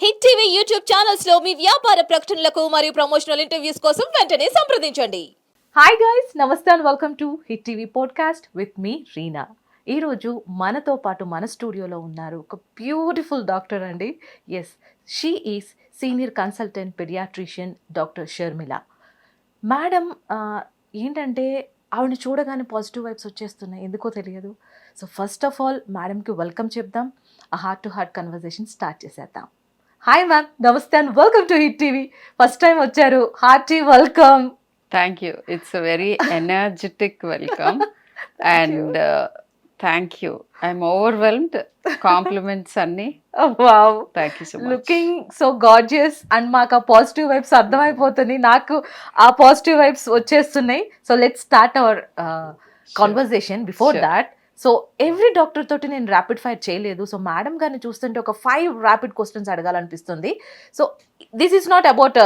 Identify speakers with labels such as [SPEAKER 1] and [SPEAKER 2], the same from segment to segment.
[SPEAKER 1] Hit TV YouTube channels లో మీ వ్యాపార ప్రకటనలకు మరియు ప్రమోషనల్ ఇంటర్వ్యూస్ కోసం వెంటనే సంప్రదించండి. Hi guys, namaste and welcome to hit TV podcast with me Reena. ఈరోజు మనతో పాటు మన స్టూడియోలో ఉన్నారు ఒక బ్యూటిఫుల్ డాక్టర్ అండి. Yes, she is senior consultant pediatrician doctor Sharmila madam. ఏంటంటే ఆవిడని చూడగానే పాజిటివ్ వైబ్స్ వచ్చేస్తున్నాయి, ఎందుకో తెలియదు. సో ఫస్ట్ ఆఫ్ ఆల్ మేడంకి వెల్కమ్ చెప్దాం, ఆ heart to heart conversation start చేసేద్దాం. Hi ma'am, namaste and welcome to hit TV. First time వచ్చారు, hearty welcome.
[SPEAKER 2] Thank you. It's a very energetic welcome. And thank you. I'm overwhelmed. Compliments, Sunny.
[SPEAKER 1] Wow,
[SPEAKER 2] Thank you so much.
[SPEAKER 1] Looking so gorgeous. And మాకు ఆ positive vibes అర్థమైపోతుంది, నాకు ఆ positive vibes వచ్చేస్తున్నాయి. So let's start our conversation. Before
[SPEAKER 2] Sure.
[SPEAKER 1] That, so every doctor తోటి నేను rapid fire చేయలేదు. So madam గారిని చూస్తుంటే ఒక 5 ర్యాపిడ్ క్వశ్చన్స్ అడగాలనిపిస్తుంది. So this is not about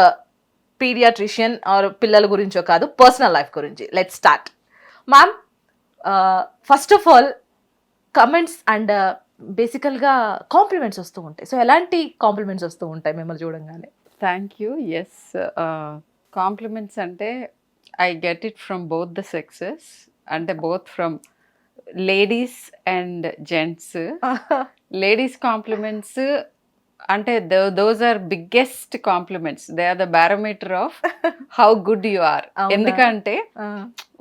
[SPEAKER 1] pediatrician or పిల్లల గురించో కాదు, పర్సనల్ లైఫ్ గురించి. Let's start. Ma'am, first of all comments and బేసికల్గా కాంప్లిమెంట్స్ వస్తూ ఉంటాయి. సో ఎలాంటి కాంప్లిమెంట్స్ వస్తూ ఉంటాయి మిమ్మల్ని చూడంగానే?
[SPEAKER 2] Thank you. Yes. Compliments ante I get it from both the sexes. Ante both from ladies and gents. Ladies compliments అంటే those are biggest compliments. They are the barometer of how good you are. ఎందుకంటే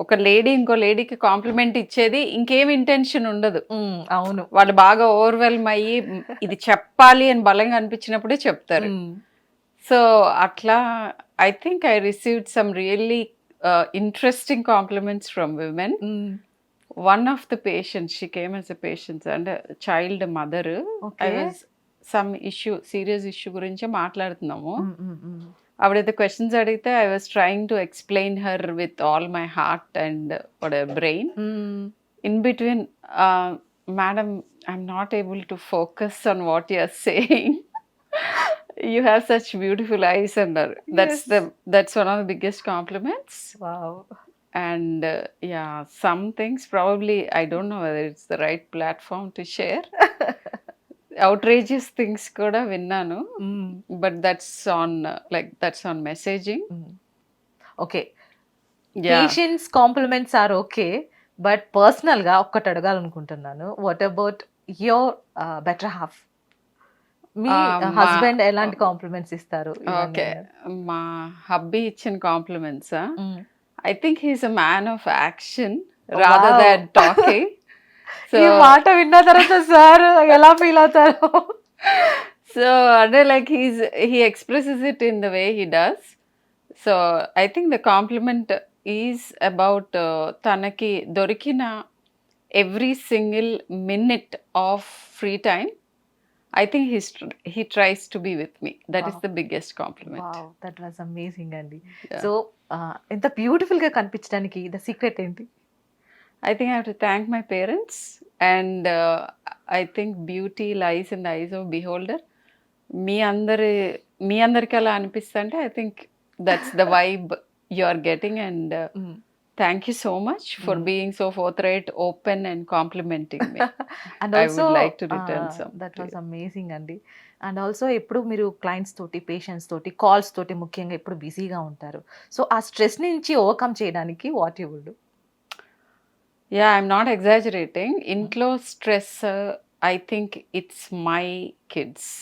[SPEAKER 2] ఒక lady ఇంకో లేడీకి complement ఇచ్చేది ఇంకేం intention ఉండదు.
[SPEAKER 1] అవును,
[SPEAKER 2] వాళ్ళు బాగా ఓవర్వెల్మ్ అయ్యి ఇది చెప్పాలి అని బలంగా అనిపించినప్పుడే చెప్తారు. సో అట్లా I think I received some really interesting compliments from women. One of the patients, she came as a patient and a child mother. I was some issue, serious issue గురించి మాట్లాడుతున్నాము. ఆవిడైతే క్వశ్చన్స్ అడిగితే I was trying to explain her with all my heart and brain. In between, madam, I'm not able to focus on what you are saying. You have such beautiful eyes అన్నారు. That's one of the biggest compliments.
[SPEAKER 1] Wow.
[SPEAKER 2] And yeah, some things probably I don't know whether it's the right platform to share. Outrageous things kuda vinnanu, but that's on messaging.
[SPEAKER 1] Okay,
[SPEAKER 2] Yeah.
[SPEAKER 1] Patients compliments are okay, but పర్సనల్గా ఒక్కటి అడగాలనుకుంటున్నాను. What about your better half? మీ husband ఎలాంటి compliments ఇస్తారు?
[SPEAKER 2] Okay, మా hubby ఇచ్చిన compliments, I think he's a man of action rather
[SPEAKER 1] Wow.
[SPEAKER 2] than talking. So
[SPEAKER 1] ఈ మాట విన్న తర్వాత సార్ ఎలా ఫీల్ అవుతారు?
[SPEAKER 2] So, like he expresses it in the way he does. So, I think the compliment is about tanaki dorikina every single minute of free time. I think he tries to be with me. That is
[SPEAKER 1] Wow.
[SPEAKER 2] the biggest compliment.
[SPEAKER 1] Wow, that was amazing అండి.
[SPEAKER 2] Yeah.
[SPEAKER 1] So ఎంత beautiful గా కనిపించడానికి the secret ఏంటి?
[SPEAKER 2] I think I have to thank my parents, and I think beauty lies in the eyes of beholder. మీ అందరికి అలా అనిపిస్తుంటే I think that's the vibe you are getting. And thank you so much for being so forthright, open and complimenting me.
[SPEAKER 1] And
[SPEAKER 2] I
[SPEAKER 1] also
[SPEAKER 2] would like to return some
[SPEAKER 1] that
[SPEAKER 2] to
[SPEAKER 1] was
[SPEAKER 2] you.
[SPEAKER 1] Amazing అండి. And also ఎప్పుడు మీరు clients తోటి, patients తోటి, calls తోటి ముఖ్యంగా ఎప్పుడు బిజీగా ఉంటారు. సో ఆ స్ట్రెస్ నుంచి ఓవర్కమ్ చేయడానికి what you would do?
[SPEAKER 2] Yeah, I'm not exaggerating. ఇంట్లో stress, I think it's my kids.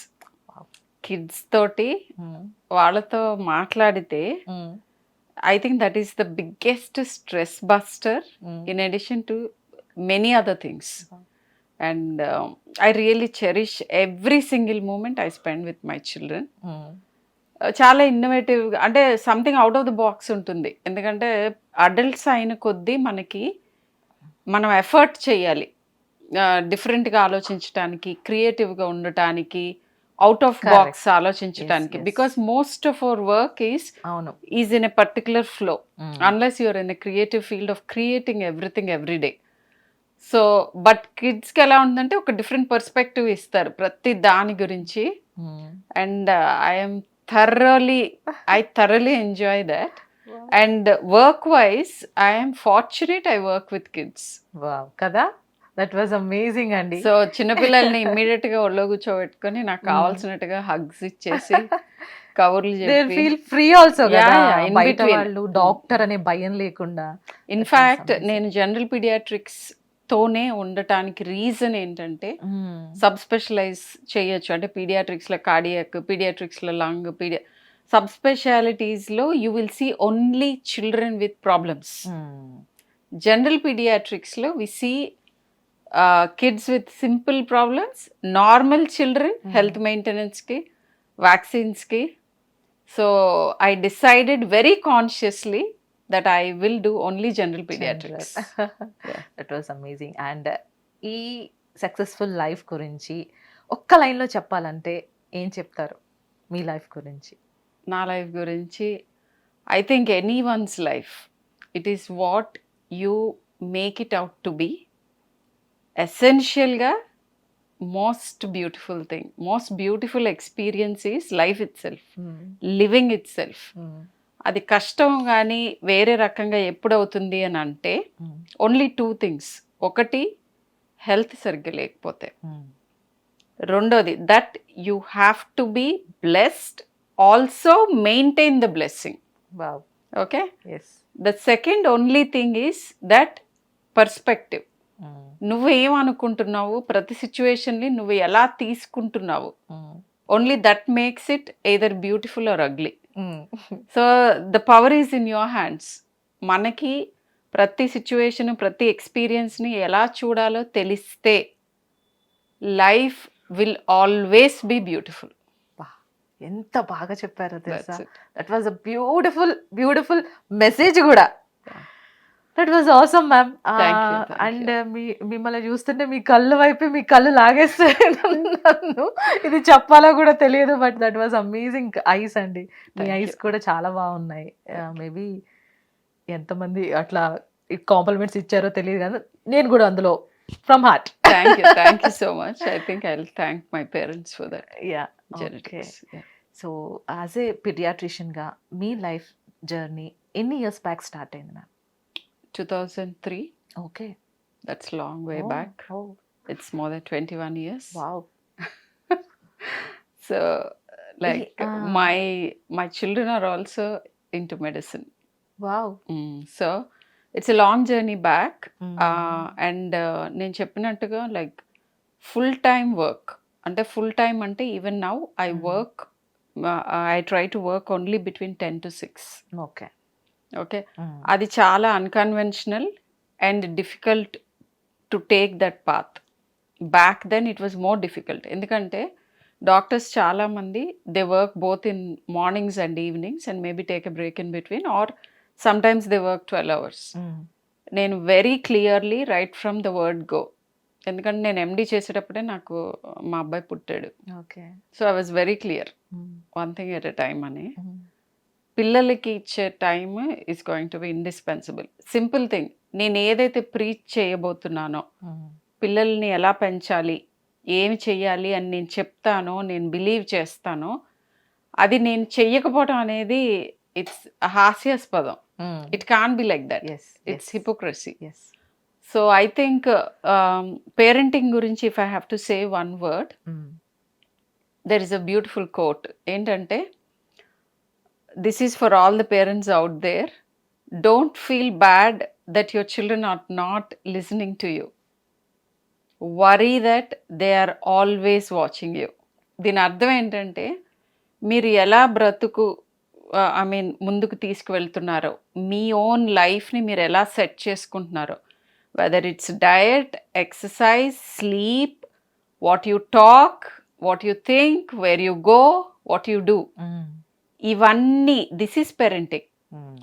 [SPEAKER 2] Kids తోటి వాళ్ళతో మాట్లాడితే I think that is the biggest stress buster in addition to many other things. And I really cherish every single moment I spend with my children. చాలా innovative, అంటే something out of the box ఉంటుంది. ఎందుకంటే adults అయిన కొద్దీ మనం effort చేయాలి డిఫరెంట్గా ఆలోచించడానికి, క్రియేటివ్గా ఉండటానికి, అవుట్ ఆఫ్ బాక్స్ ఆలోచించడానికి. Because most of our work is in a particular flow unless you're in a creative field of creating everything every day. So but కిడ్స్కి ఎలా ఉందంటే ఒక డిఫరెంట్ పర్స్పెక్టివ్ ఇస్తారు ప్రతి దాని గురించి. And I thoroughly enjoy that. And work wise, I am fortunate I work with kids.
[SPEAKER 1] Wow, కదా. That was amazing అండి.
[SPEAKER 2] సో చిన్నపిల్లల్ని ఇమ్మీడియట్ గా ఒళ్ళో కూర్చోబెట్టుకొని నాకు కావాల్సినట్టుగా హగ్స్ ఇచ్చేసి కబుర్లు
[SPEAKER 1] దే
[SPEAKER 2] చెప్పి
[SPEAKER 1] ఫీల్ ఫ్రీ ఆల్సో
[SPEAKER 2] Yeah,
[SPEAKER 1] కదా,
[SPEAKER 2] yeah, in
[SPEAKER 1] బయట
[SPEAKER 2] between.
[SPEAKER 1] వాళ్ళు డాక్టర్ అనే భయం లేకుండా.
[SPEAKER 2] ఇన్ఫాక్ట్ నేను జనరల్ పీడియాట్రిక్స్ తోనే ఉండటానికి రీజన్ ఏంటంటే సబ్ స్పెషలైజ్ చేయొచ్చు. అంటే పీడియాట్రిక్స్లో కార్డియాక్, పీడియాట్రిక్స్లో లంగ్, సబ్ స్పెషాలిటీస్లో you will see only children with problems. General పీడియాట్రిక్స్లో we see kids with simple problems, normal children health మెయింటెనెన్స్కి, వ్యాక్సిన్స్కి. So I decided very consciously that I will do only general pediatrics.
[SPEAKER 1] That was amazing. And ఈ successful life గురించి ఒక్క లైన్లో చెప్పాలంటే ఏం చెప్తారు మీ లైఫ్ గురించి?
[SPEAKER 2] నా లైఫ్ గురించి I think anyone's life, it is what you make it out to be. ఎసెన్షియల్గా most beautiful thing, most beautiful experience is life itself, living itself. అది కష్టం కానీ వేరే రకంగా ఎప్పుడు అవుతుంది అని అంటే ఓన్లీ 2 things. ఒకటి హెల్త్ సరిగ్గా లేకపోతే, రెండోది that you have to be blessed, also maintain the blessing. Okay, the second only thing is that perspective. నువ్వు ఏమనుకుంటున్నావు, ప్రతి సిచ్యువేషన్ని నువ్వు ఎలా తీసుకుంటున్నావు, only that makes it either beautiful or ugly. So the power is in your hands. మనకి ప్రతి situation, ప్రతి ఎక్స్పీరియన్స్ని ఎలా చూడాలో తెలిస్తే life will always be beautiful.
[SPEAKER 1] ఎంత బాగా చెప్పారో తెలుసా. That was a beautiful message కూడా. That was awesome ma'am. And మిమ్మల్ని చూస్తుంటే మీ కళ్ళు వైపు మీ కళ్ళు లాగేస్తాయి నన్ను. ఇది చెప్పాలో కూడా తెలియదు, but that was amazing ice అండి. మీ ఐస్ కూడా చాలా బాగున్నాయి. మేబీ ఎంతమంది అట్లా కాంప్లిమెంట్స్ ఇచ్చారో తెలియదు కానీ నేను కూడా అందులో from heart.
[SPEAKER 2] Thank you so much. I think I will thank my parents for that.
[SPEAKER 1] So as a పిడియాట్రిషియన్గా మీ లైఫ్ జర్నీ ఎన్ని ఇయర్స్ బ్యాక్ స్టార్ట్ అయింది ma'am?
[SPEAKER 2] 2003.
[SPEAKER 1] Okay.
[SPEAKER 2] That's long way back. It's more than 21 years.
[SPEAKER 1] Wow.
[SPEAKER 2] So like my children are also into medicine.
[SPEAKER 1] Wow.
[SPEAKER 2] So it's a long journey back. And నేను చెప్పినట్టుగా like full time work. అంటే full time అంటే even now I work, I try to work only between 10 to 6.
[SPEAKER 1] Okay.
[SPEAKER 2] Okay, అది చాలా unconventional and difficult to take that path. Back then it was more difficult. ఎందుకంటే doctors చాలామంది they work both in mornings and evenings and maybe take a break in between, or sometimes they work 12 hours. నేను very clearly right from the word go, ఎందుకంటే నేను MD చేసేటప్పుడే నాకు మా అబ్బాయి పుట్టాడు.
[SPEAKER 1] Okay,
[SPEAKER 2] so I was very clear, one thing at a time అని. పిల్లలకి ఇచ్చే time is going to be indispensable. Simple thing, నేను ఏదైతే ప్రీచ్ చేయబోతున్నానో, పిల్లల్ని ఎలా పెంచాలి, ఏమి చెయ్యాలి అని నేను చెప్తానో, నేను బిలీవ్ చేస్తానో, అది నేను చెయ్యకపోవడం అనేది ఇట్స్ హాస్యాస్పదం. It can be like that. It's hypocrisy. So I think parenting గురించి if I have to say one word, there is a beautiful quote. ఏంటంటే, this is for all the parents out there. Don't feel bad that your children are not listening to you. Worry that they are always watching you. దీని అర్థం ఏంటంటే, మీరు ఎలా బ్రతుకు ముందుకు తీసుకువెళ్తున్నారో, మీ own లైఫ్ని మీరు ఎలా సెట్ చేసుకుంటున్నారో, whether it's diet, exercise, sleep, what you talk, what you think, where you go, what you do, ఇవన్నీ దిస్ ఈస్ పేరెంటింగ్.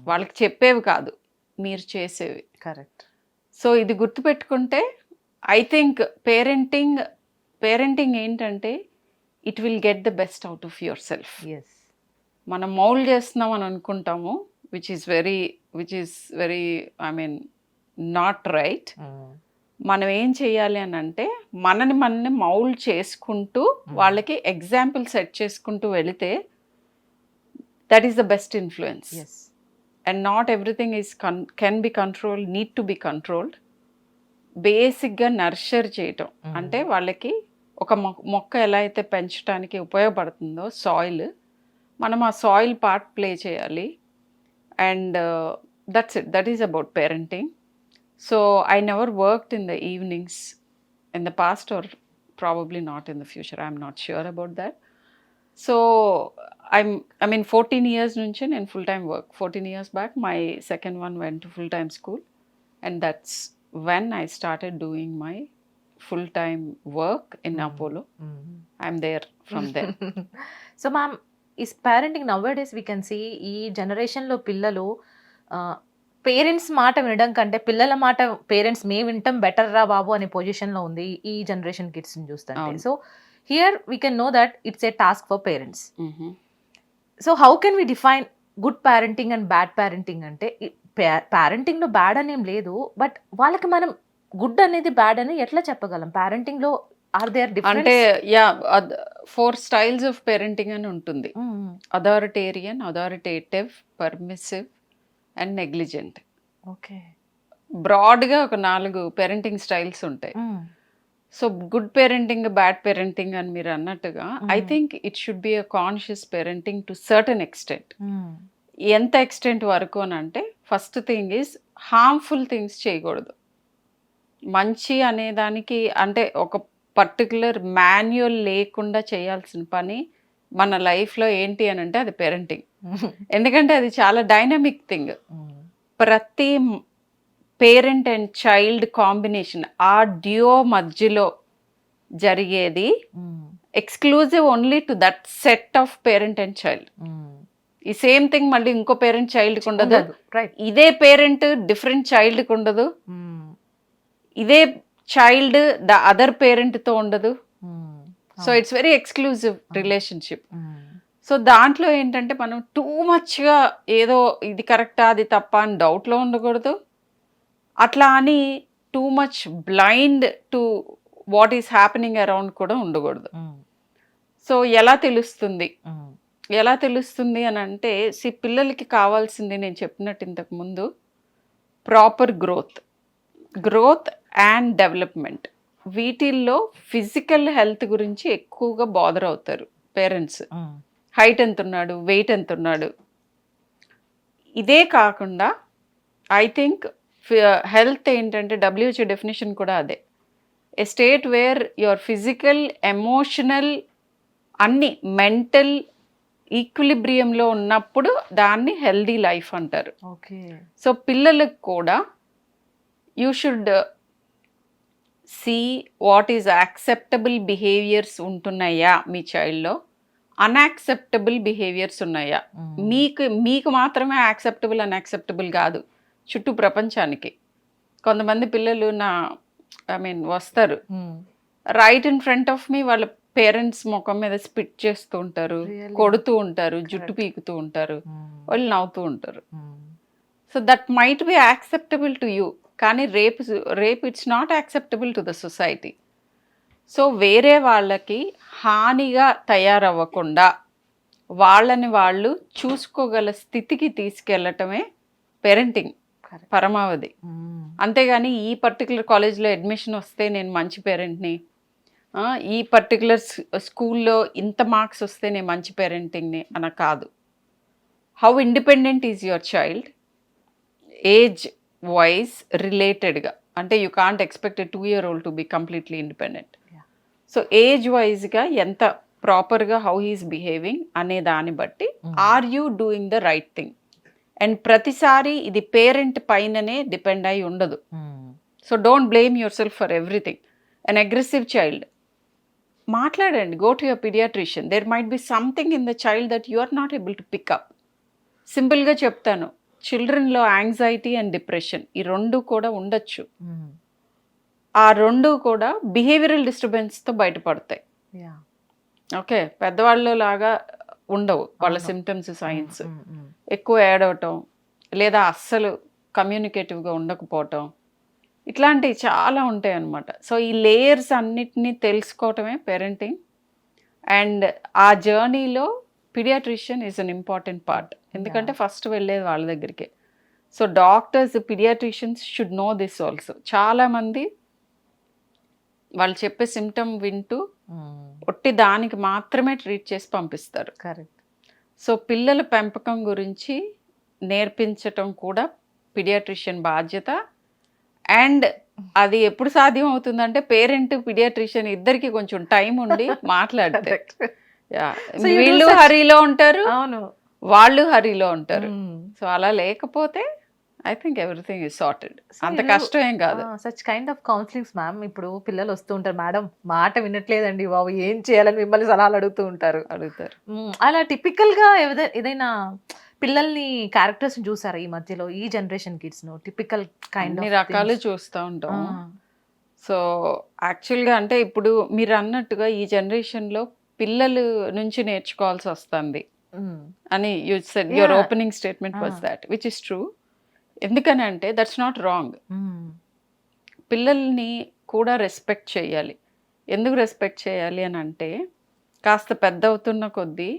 [SPEAKER 2] వాళ్ళకి చెప్పేవి కాదు, మీరు చేసేవి.
[SPEAKER 1] కరెక్ట్.
[SPEAKER 2] సో ఇది గుర్తుపెట్టుకుంటే ఐ థింక్ పేరెంటింగ్ ఏంటంటే, it will get the best out of your self. మనం మౌల్డ్ చేస్తున్నాం అని అనుకుంటాము, which is very not right. మనం ఏం చేయాలి అని అంటే, మనల్ని మౌల్డ్ చేసుకుంటూ వాళ్ళకి ఎగ్జాంపుల్ సెట్ చేసుకుంటూ వెళితే that is the best influence. And not everything is can be controlled, need to be controlled. బేసిక్గా నర్చర్ చేయటం. అంటే వాళ్ళకి ఒక మొక్క ఎలా అయితే పెంచడానికి ఉపయోగపడుతుందో సాయిల్, మనం ఆ సాయిల్ పార్ట్ ప్లే చేయాలి. And that's it, that is about parenting. So I never worked in the evenings in the past or probably not in the future, I'm not sure about that. So I mean 14 years నుంచి నేను full time work. 14 years back my second one went to full time school, and that's when I started doing my full-time work in Apollo. I'm there from there.
[SPEAKER 1] So ma'am, ఈ parenting nowadays we can see ఈ జనరేషన్లో పిల్లలు parents మాట వినడం కంటే పిల్లల మాట parents మేము వింటాం బెటర్ రా బాబు అనే పొజిషన్లో ఉంది ఈ జనరేషన్ కిడ్స్ని చూస్తుంటే. So here we can know that it's a task for parents. So how can we define good parenting and bad parenting? అంటే పేరెంటింగ్లో బ్యాడ్ అనేం లేదు, బట్ వాళ్ళకి మనం గుడ్ అనేది బ్యాడ్ అని ఎట్లా చెప్పగలం? పేరెంటింగ్లో ఆర్ దేర్ డిఫరెన్స్?
[SPEAKER 2] అంటే 4 styles ఆఫ్ పేరెంటింగ్ అని ఉంటుంది. Authoritarian, authoritative, permissive and negligent.
[SPEAKER 1] Okay,
[SPEAKER 2] బ్రాడ్గా ఒక 4 పేరెంటింగ్ స్టైల్స్ ఉంటాయి. So good parenting, bad parenting అని మీరు అన్నట్టుగా I think it should be a conscious parenting to certain extent. ఎంత ఎక్స్టెంట్ వరకు అని అంటే, first thing is harmful things చేయకూడదు. మంచి అనేదానికి అంటే ఒక పర్టికులర్ మాన్యువల్ లేకుండా చేయాల్సిన పని మన లైఫ్లో ఏంటి అని అంటే అది పేరెంటింగ్. ఎందుకంటే అది చాలా డైనమిక్ థింగ్. ప్రతి పేరెంట్ అండ్ చైల్డ్ కాంబినేషన్, ఆ డ్యూయో మధ్యలో జరిగేది exclusive only to that set of parent and child. ఈ సేమ్ థింగ్ మళ్ళీ ఇంకో పేరెంట్ చైల్డ్కి ఉండదు, ఇదే పేరెంట్ డిఫరెంట్ చైల్డ్కి ఉండదు, ఇదే చైల్డ్ ద అదర్ పేరెంట్తో ఉండదు. So it's very exclusive relationship. So దాంట్లో ఏంటంటే మనం టూ మచ్గా ఏదో ఇది కరెక్టా అది తప్ప అని డౌట్లో ఉండకూడదు, అట్లా అని too much blind to what is happening around కూడా ఉండకూడదు. సో ఎలా తెలుస్తుంది అని అంటే, పిల్లలకి కావాల్సింది నేను చెప్పినట్టు ఇంతకు ముందు ప్రాపర్ గ్రోత్ అండ్ డెవలప్మెంట్. వీటిల్లో ఫిజికల్ హెల్త్ గురించి ఎక్కువగా బాదర్ అవుతారు పేరెంట్స్. హైట్ ఎంత ఉన్నాడు, వెయిట్ ఎంత ఉన్నాడు. ఇదే కాకుండా ఐ థింక్ హెల్త్ ఏంటంటే WHO డెఫినేషన్ కూడా అదే, a state where your physical, emotional, అన్ని మెంటల్ ఈక్విలిబ్రియంలో ఉన్నప్పుడు దాన్ని హెల్దీ లైఫ్ అంటారు.
[SPEAKER 1] ఓకే.
[SPEAKER 2] సో పిల్లలకు కూడా you should see what is acceptable behaviours ఉంటున్నాయా మీ చైల్డ్లో, అన్యాక్సెప్టబుల్ బిహేవియర్స్ ఉన్నాయా. మీకు మాత్రమే యాక్సెప్టబుల్ అన్యాక్సెప్టబుల్ కాదు, చుట్టూ ప్రపంచానికి. కొంతమంది పిల్లలు వస్తారు రైట్ ఇన్ ఫ్రంట్ ఆఫ్ మీ, వాళ్ళ పేరెంట్స్ ముఖం మీద స్పిట్ చేస్తూ ఉంటారు, కొడుతూ ఉంటారు, జుట్టు పీకుతూ ఉంటారు, వాళ్ళు నవ్వుతూ ఉంటారు. So that might be acceptable to you, కానీ రేపు it's not acceptable to the society. So వేరే వాళ్ళకి హానిగా తయారవ్వకుండా వాళ్ళని వాళ్ళు చూసుకోగల స్థితికి తీసుకెళ్ళటమే పేరెంటింగ్ పరమావధి. అంతేగాని ఈ పర్టికులర్ కాలేజ్లో అడ్మిషన్ వస్తే నేను మంచి పేరెంట్ని, ఈ పర్టికులర్ స్కూల్లో ఇంత మార్క్స్ వస్తే నేను మంచి పేరెంటింగ్ని అన కాదు. How independent is your child age wise రిలేటెడ్గా. అంటే you can't expect a 2-year-old to be completely independent. So age వైజ్గా ఎంత ప్రాపర్గా హౌ హీస్ బిహేవింగ్ అనే దాన్ని బట్టి are you doing the right thing. And ప్రతిసారి ఇది పేరెంట్ పైననే డిపెండ్ అయి ఉండదు. So don't blame yourself for everything. An aggressive child, మాట్లాడండి, go to your pediatrician. There might be something in the child that you are not able to pick up. సింపుల్గా చెప్తాను, చిల్డ్రన్లో anxiety and depression ఈ 2 కూడా ఉండొచ్చు. ఆ 2 కూడా behavioural డిస్టర్బెన్స్తో బయటపడతాయి. Okay, పెద్దవాళ్ళు లాగా ఉండవు వాళ్ళ సిమ్టమ్స్, సైన్స్. ఎక్కువ ఏడవటం, లేదా అస్సలు కమ్యూనికేటివ్గా ఉండకపోవటం, ఇట్లాంటివి చాలా ఉంటాయి అన్నమాట. సో ఈ లేయర్స్ అన్నిటినీ తెలుసుకోవటమే పేరెంటింగ్. అండ్ ఆ జర్నీలో pediatrician is an important part. ఎందుకంటే ఫస్ట్ వెళ్ళేది వాళ్ళ దగ్గరికి. So doctors, pediatricians should know this also. చాలామంది వాళ్ళు చెప్పే సిమ్టమ్ వింటూ ఒట్టి దానికి మాత్రమే ట్రీట్ చేసి పంపిస్తారు.
[SPEAKER 1] కరెక్ట్.
[SPEAKER 2] సో పిల్లల పెంపకం గురించి నేర్పించటం కూడా పీడియాట్రిషియన్ బాధ్యత. అండ్ అది ఎప్పుడు సాధ్యం అవుతుందంటే పేరెంట్ పీడియాట్రిషియన్ ఇద్దరికి కొంచెం టైం ఉండి మాట్లాడితే.
[SPEAKER 1] So you do
[SPEAKER 2] వీళ్ళు
[SPEAKER 1] such-
[SPEAKER 2] హరీలో ఉంటారు,
[SPEAKER 1] అవును.
[SPEAKER 2] వాళ్ళు హరీలో ఉంటారు. సో అలా లేకపోతే I think everything is sorted. అంత కష్టం ఏం కాదు.
[SPEAKER 1] Such kind of counsellings ma'am. ఇప్పుడు పిల్లలు వస్తూ ఉంటారు, మేడం మాట వినట్లేదండి బాబు, ఏం చేయాలని మిమ్మల్ని సలహాలు అడుగుతూ ఉంటారు. అలా టిపికల్ గా ఏదైనా పిల్లల్ని క్యారెక్టర్స్ చూసారా ఈ మధ్యలో, ఈ జనరేషన్ కిడ్స్ ను టిపికల్ కైండ్
[SPEAKER 2] అన్ని రకాలు చూస్తూ ఉంటాం. సో యాక్చువల్గా అంటే ఇప్పుడు మీరు అన్నట్టుగా ఈ జనరేషన్లో పిల్లలు నుంచి నేర్చుకోవాల్సి వస్తుంది అని you said your opening statement was that, which is true. ఎందుకని అంటే దట్స్ నాట్ రాంగ్. పిల్లల్ని కూడా రెస్పెక్ట్ చేయాలి. ఎందుకు రెస్పెక్ట్ చేయాలి అని అంటే కాస్త పెద్ద అవుతున్న కొద్దీ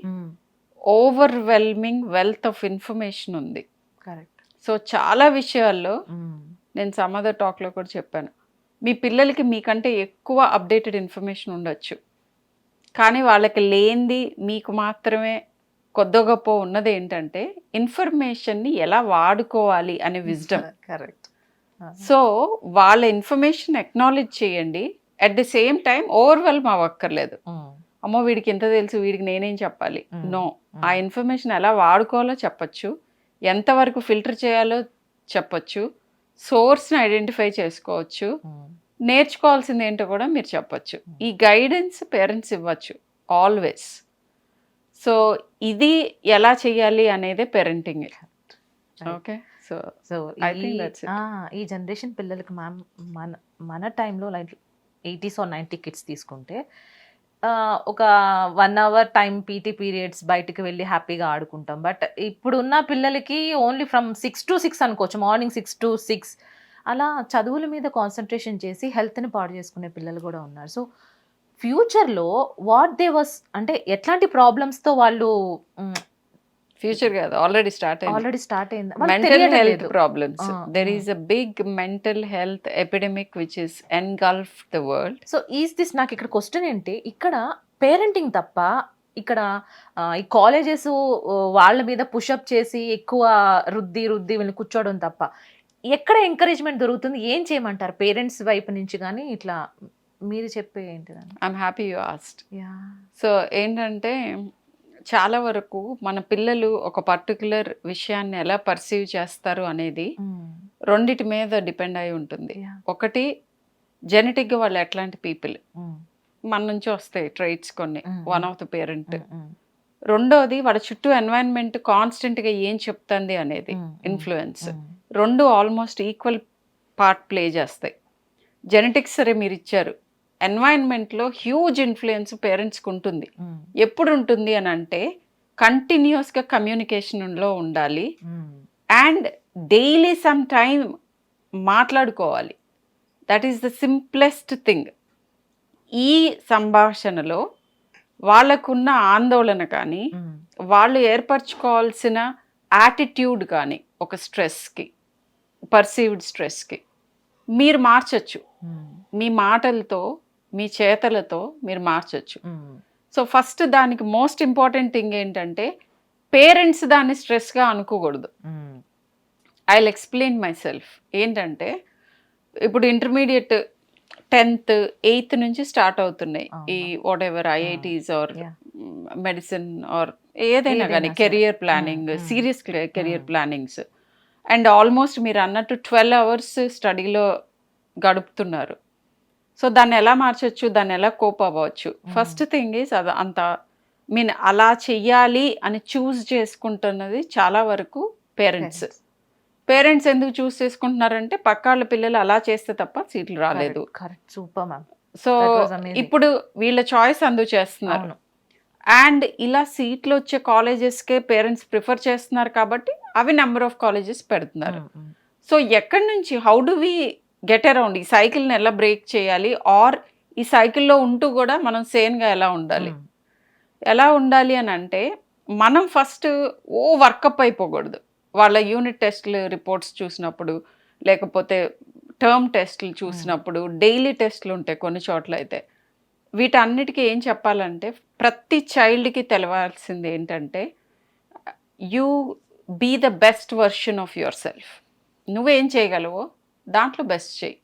[SPEAKER 2] ఓవర్వెల్మింగ్ వెల్త్ ఆఫ్ ఇన్ఫర్మేషన్ ఉంది.
[SPEAKER 1] కరెక్ట్.
[SPEAKER 2] సో చాలా విషయాల్లో నేను సమ్ అదర్ టాక్లో కూడా చెప్పాను, మీ పిల్లలకి మీకంటే ఎక్కువ అప్డేటెడ్ ఇన్ఫర్మేషన్ ఉండొచ్చు, కానీ వాళ్ళకి లేనిది మీకు మాత్రమే కొద్ది గొప్ప ఉన్నది ఏంటంటే ఇన్ఫర్మేషన్ని ఎలా వాడుకోవాలి అనే విజ్డమ్.
[SPEAKER 1] కరెక్ట్.
[SPEAKER 2] సో వాళ్ళ ఇన్ఫర్మేషన్ ఎక్నాలెడ్జ్ చేయండి, at the same time overwhelm అవ్వక్కర్లేదు. అమ్మో వీడికి ఎంత తెలుసు, వీడికి నేనేం చెప్పాలి. నో, ఆ ఇన్ఫర్మేషన్ ఎలా వాడుకోవాలో చెప్పచ్చు, ఎంతవరకు ఫిల్టర్ చేయాలో చెప్పచ్చు, సోర్స్ని ఐడెంటిఫై చేసుకోవచ్చు, నేర్చుకోవాల్సింది ఏంటో కూడా మీరు చెప్పచ్చు. ఈ గైడెన్స్ పేరెంట్స్ ఇవ్వచ్చు ఆల్వేస్. సో ఇది ఎలా చేయాలి అనేదే పేరెంటింగ్. ఓకే. సో
[SPEAKER 1] ఈ జనరేషన్ పిల్లలకి మ్యామ్ మన టైంలో లైక్ 80s or 90 కిడ్స్ తీసుకుంటే ఒక 1 hour టైం పీటీ పీరియడ్స్ బయటికి వెళ్ళి హ్యాపీగా ఆడుకుంటాం. బట్ ఇప్పుడున్న పిల్లలకి ఓన్లీ ఫ్రమ్ 6 to 6 అనుకోవచ్చు, మార్నింగ్ 6 to 6 అలా చదువుల మీద కాన్సన్ట్రేషన్ చేసి హెల్త్ని పాడు చేసుకునే పిల్లలు కూడా ఉన్నారు. సో ఫ్యూచర్లో వాట్ దే వాస్ అంటే ఎట్లాంటి ప్రాబ్లమ్స్తో వాళ్ళు
[SPEAKER 2] ఫ్యూచర్ కాదు ఆల్రెడీ స్టార్ట్
[SPEAKER 1] అయింది.
[SPEAKER 2] Mental health problems. There is a big mental health epidemic which is engulf the world.
[SPEAKER 1] So is this, నాకు ఇక్కడ క్వశ్చన్ ఏంటి, ఇక్కడ పేరెంటింగ్ తప్ప ఇక్కడ ఈ కాలేజెస్ వాళ్ళ మీద పుషప్ చేసి ఎక్కువ రుద్ది వీళ్ళని కూర్చోవడం తప్ప ఎక్కడ ఎంకరేజ్మెంట్ దొరుకుతుంది? ఏం చేయమంటారు పేరెంట్స్ వైపు నుంచి? కానీ ఇట్లా మీరు చెప్పే ఏంటిదని.
[SPEAKER 2] I'm happy you asked. So ఏంటంటే చాలా వరకు మన పిల్లలు ఒక పర్టికులర్ విషయాన్ని ఎలా పర్సీవ్ చేస్తారు అనేది రెండిటి మీద డిపెండ్ అయి ఉంటుంది. ఒకటి జెనెటిక్గా వాళ్ళు ఎట్లాంటి పీపుల్, మన నుంచి వస్తాయి ట్రైట్స్ కొన్ని, వన్ ఆఫ్ ద పేరెంట్. రెండోది వాళ్ళ చుట్టూ ఎన్వైరన్మెంట్ కాన్స్టెంట్గా ఏం చెప్తుంది అనేది ఇన్ఫ్లుయెన్స్. రెండు ఆల్మోస్ట్ ఈక్వల్ పార్ట్ ప్లే చేస్తాయి. జెనెటిక్స్ సరే మీరు ఇచ్చారు, ఎన్వైరన్మెంట్లో హ్యూజ్ ఇన్ఫ్లుయెన్స్ పేరెంట్స్కి ఉంటుంది. ఎప్పుడు ఉంటుంది అని అంటే కంటిన్యూస్గా కమ్యూనికేషన్లో ఉండాలి అండ్ డైలీ సమ్ టైం మాట్లాడుకోవాలి. That is the simplest thing. ఈ సంభాషణలో వాళ్ళకున్న ఆందోళన కానీ వాళ్ళు ఏర్పరచుకోవాల్సిన యాటిట్యూడ్ కానీ ఒక స్ట్రెస్కి, పర్సీవ్డ్ స్ట్రెస్కి మీరు మార్చచ్చు. మీ మాటలతో మీ చేతలతో మీరు మార్చచ్చు. సో ఫస్ట్ దానికి మోస్ట్ ఇంపార్టెంట్ థింగ్ ఏంటంటే పేరెంట్స్ దాన్ని స్ట్రెస్గా అనుకోకూడదు. I will explain my self. ఏంటంటే ఇప్పుడు ఇంటర్మీడియట్ 10th 8th నుంచి స్టార్ట్ అవుతున్నాయి ఈ what ever IITs are medicine or ఏదైనా కానీ career planning, serious career plannings. And almost మీరు అన్నట్టు 12 hours స్టడీలో గడుపుతున్నారు. సో దాన్ని ఎలా మార్చచ్చు, దాన్ని ఎలా కోప్ అవ్వచ్చు? ఫస్ట్ థింగ్ ఈజ్ అది అంత అలా చెయ్యాలి అని చూస్ చేసుకుంటున్నది చాలా వరకు పేరెంట్స్. పేరెంట్స్ ఎందుకు చూస్ చేసుకుంటున్నారంటే పక్కాళ్ళ పిల్లలు అలా చేస్తే తప్ప సీట్లు రాలేదు. సో ఇప్పుడు వీళ్ళ చాయిస్ అందుకు చేస్తున్నారు. అండ్ ఇలా సీట్లు వచ్చే కాలేజెస్కే పేరెంట్స్ ప్రిఫర్ చేస్తున్నారు కాబట్టి అవి నెంబర్ ఆఫ్ కాలేజెస్ పెడుతున్నారు. సో ఎక్కడి నుంచి how do we get around ఈ సైకిల్ని ఎలా బ్రేక్ చేయాలి, ఆర్ ఈ సైకిల్లో ఉంటూ కూడా మనం సేన్గా ఎలా ఉండాలి అని అంటే మనం ఫస్ట్ వర్కప్ అయిపోకూడదు. వాళ్ళ యూనిట్ టెస్ట్లు రిపోర్ట్స్ చూసినప్పుడు, లేకపోతే టర్మ్ టెస్ట్లు చూసినప్పుడు డైలీ టెస్ట్లు ఉంటాయి కొన్ని చోట్ల అయితే. వీటన్నిటికీ ఏం చెప్పాలంటే ప్రతి చైల్డ్కి తెలవాల్సింది ఏంటంటే you be the best version of your yourself చేయగలవో దాంట్లో బెస్ట్ చేయి.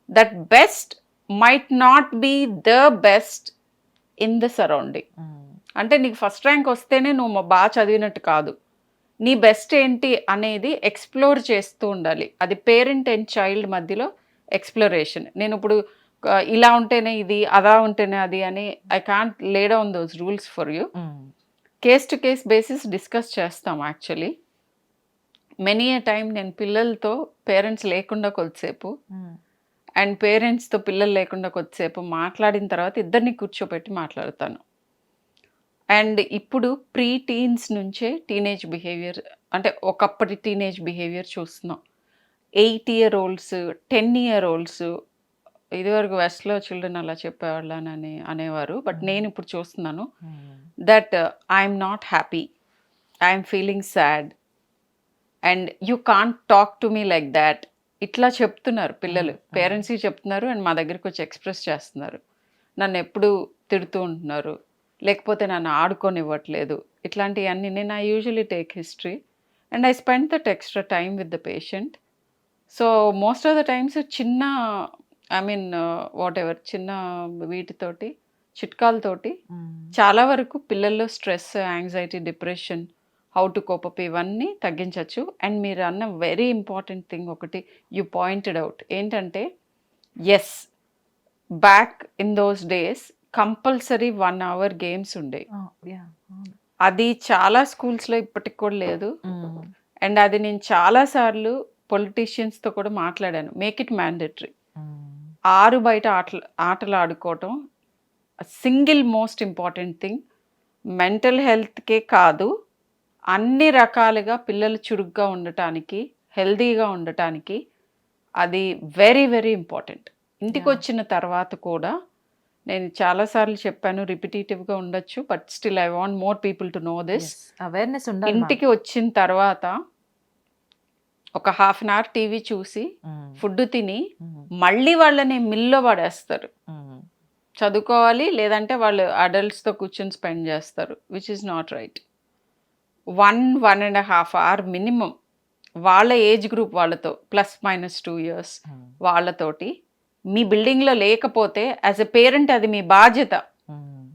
[SPEAKER 2] That best might not be the best in the surrounding. అంటే నీకు ఫస్ట్ ర్యాంక్ వస్తేనే నువ్వు బాగా చదివినట్టు కాదు. నీ బెస్ట్ ఏంటి అనేది ఎక్స్ప్లోర్ చేస్తూ ఉండాలి. అది పేరెంట్ అండ్ చైల్డ్ మధ్యలో ఎక్స్ప్లోరేషన్. నేను ఇప్పుడు ఇలా ఉంటేనే ఇది, అలా ఉంటేనే అది అని I can't lay down those rules for you. Case to case basis discuss చేస్తాం యాక్చువల్లీ. మెనీ ఏ టైం నేను పిల్లలతో పేరెంట్స్ లేకుండా కొద్దిసేపు అండ్ పేరెంట్స్తో పిల్లలు లేకుండా కొద్దిసేపు మాట్లాడిన తర్వాత ఇద్దరిని కూర్చోబెట్టి మాట్లాడతాను. అండ్ ఇప్పుడు ప్రీ టీన్స్ నుంచే టీనేజ్ బిహేవియర్, అంటే ఒకప్పటి టీనేజ్ బిహేవియర్ చూస్తున్నాం. 8 year olds, 10 year olds, ఇదివరకు వెస్ట్లో చిల్డ్రన్ అలా చెప్పేవాళ్ళని అనేవారు. బట్ నేను ఇప్పుడు చూస్తున్నాను that I'm not happy, I'm feeling sad and you can't talk to me like that. ఇట్లా చెప్తున్నారు పిల్లలు, పేరెంట్స్కి చెప్తున్నారు అండ్ మా దగ్గరికి వచ్చి ఎక్స్ప్రెస్ చేస్తున్నారు. నన్ను ఎప్పుడు తిడుతూ ఉంటున్నారు, లేకపోతే నన్ను ఆడుకోనివ్వట్లేదు, ఇట్లాంటివన్నీ. నేను I usually take history and I spend that extra time with the patient. So most of the times చిన్న వాట్ ఎవర్ చిన్న వీటితోటి చిట్కాలతోటి చాలా వరకు పిల్లల్లో stress, anxiety, depression, how to cope up ఇవన్నీ తగ్గించవచ్చు. అండ్ మీరు అన్న వెరీ ఇంపార్టెంట్ థింగ్ ఒకటి యూ పాయింటెడ్ అవుట్ ఏంటంటే, yes back in those days compulsory 1 hour games ఉండేవి. అది చాలా స్కూల్స్లో ఇప్పటికి కూడా లేదు. అండ్ అది నేను చాలాసార్లు పొలిటీషియన్స్తో కూడా మాట్లాడాను, మేక్ ఇట్ మ్యాండేటరీ. 6 బయట ఆటలు ఆడుకోవటం single most important thing. Mental హెల్త్కే కాదు, అన్ని రకాలుగా పిల్లలు చురుగ్గా ఉండటానికి, హెల్తీగా ఉండటానికి అది వెరీ వెరీ ఇంపార్టెంట్. ఇంటికి వచ్చిన తర్వాత కూడా నేను చాలాసార్లు చెప్పాను, రిపిటేటివ్గా ఉండొచ్చు, but still I want more people to know this.
[SPEAKER 1] Awareness ఉండాలి.
[SPEAKER 2] ఇంటికి వచ్చిన తర్వాత ఒక 1/2 hour టీవీ చూసి ఫుడ్ తిని మళ్ళీ వాళ్ళని మిల్లో పడేస్తారు. చదువుకోవాలి, లేదంటే వాళ్ళు అడల్ట్స్తో కూర్చొని స్పెండ్ చేస్తారు, which is not right. 1.5 hour minimum వాళ్ళ ఏజ్ గ్రూప్ వాళ్ళతో +-2 years వాళ్ళతోటి మీ బిల్డింగ్లో లేకపోతే యాజ్ ఎ పేరెంట్ అది మీ బాధ్యత.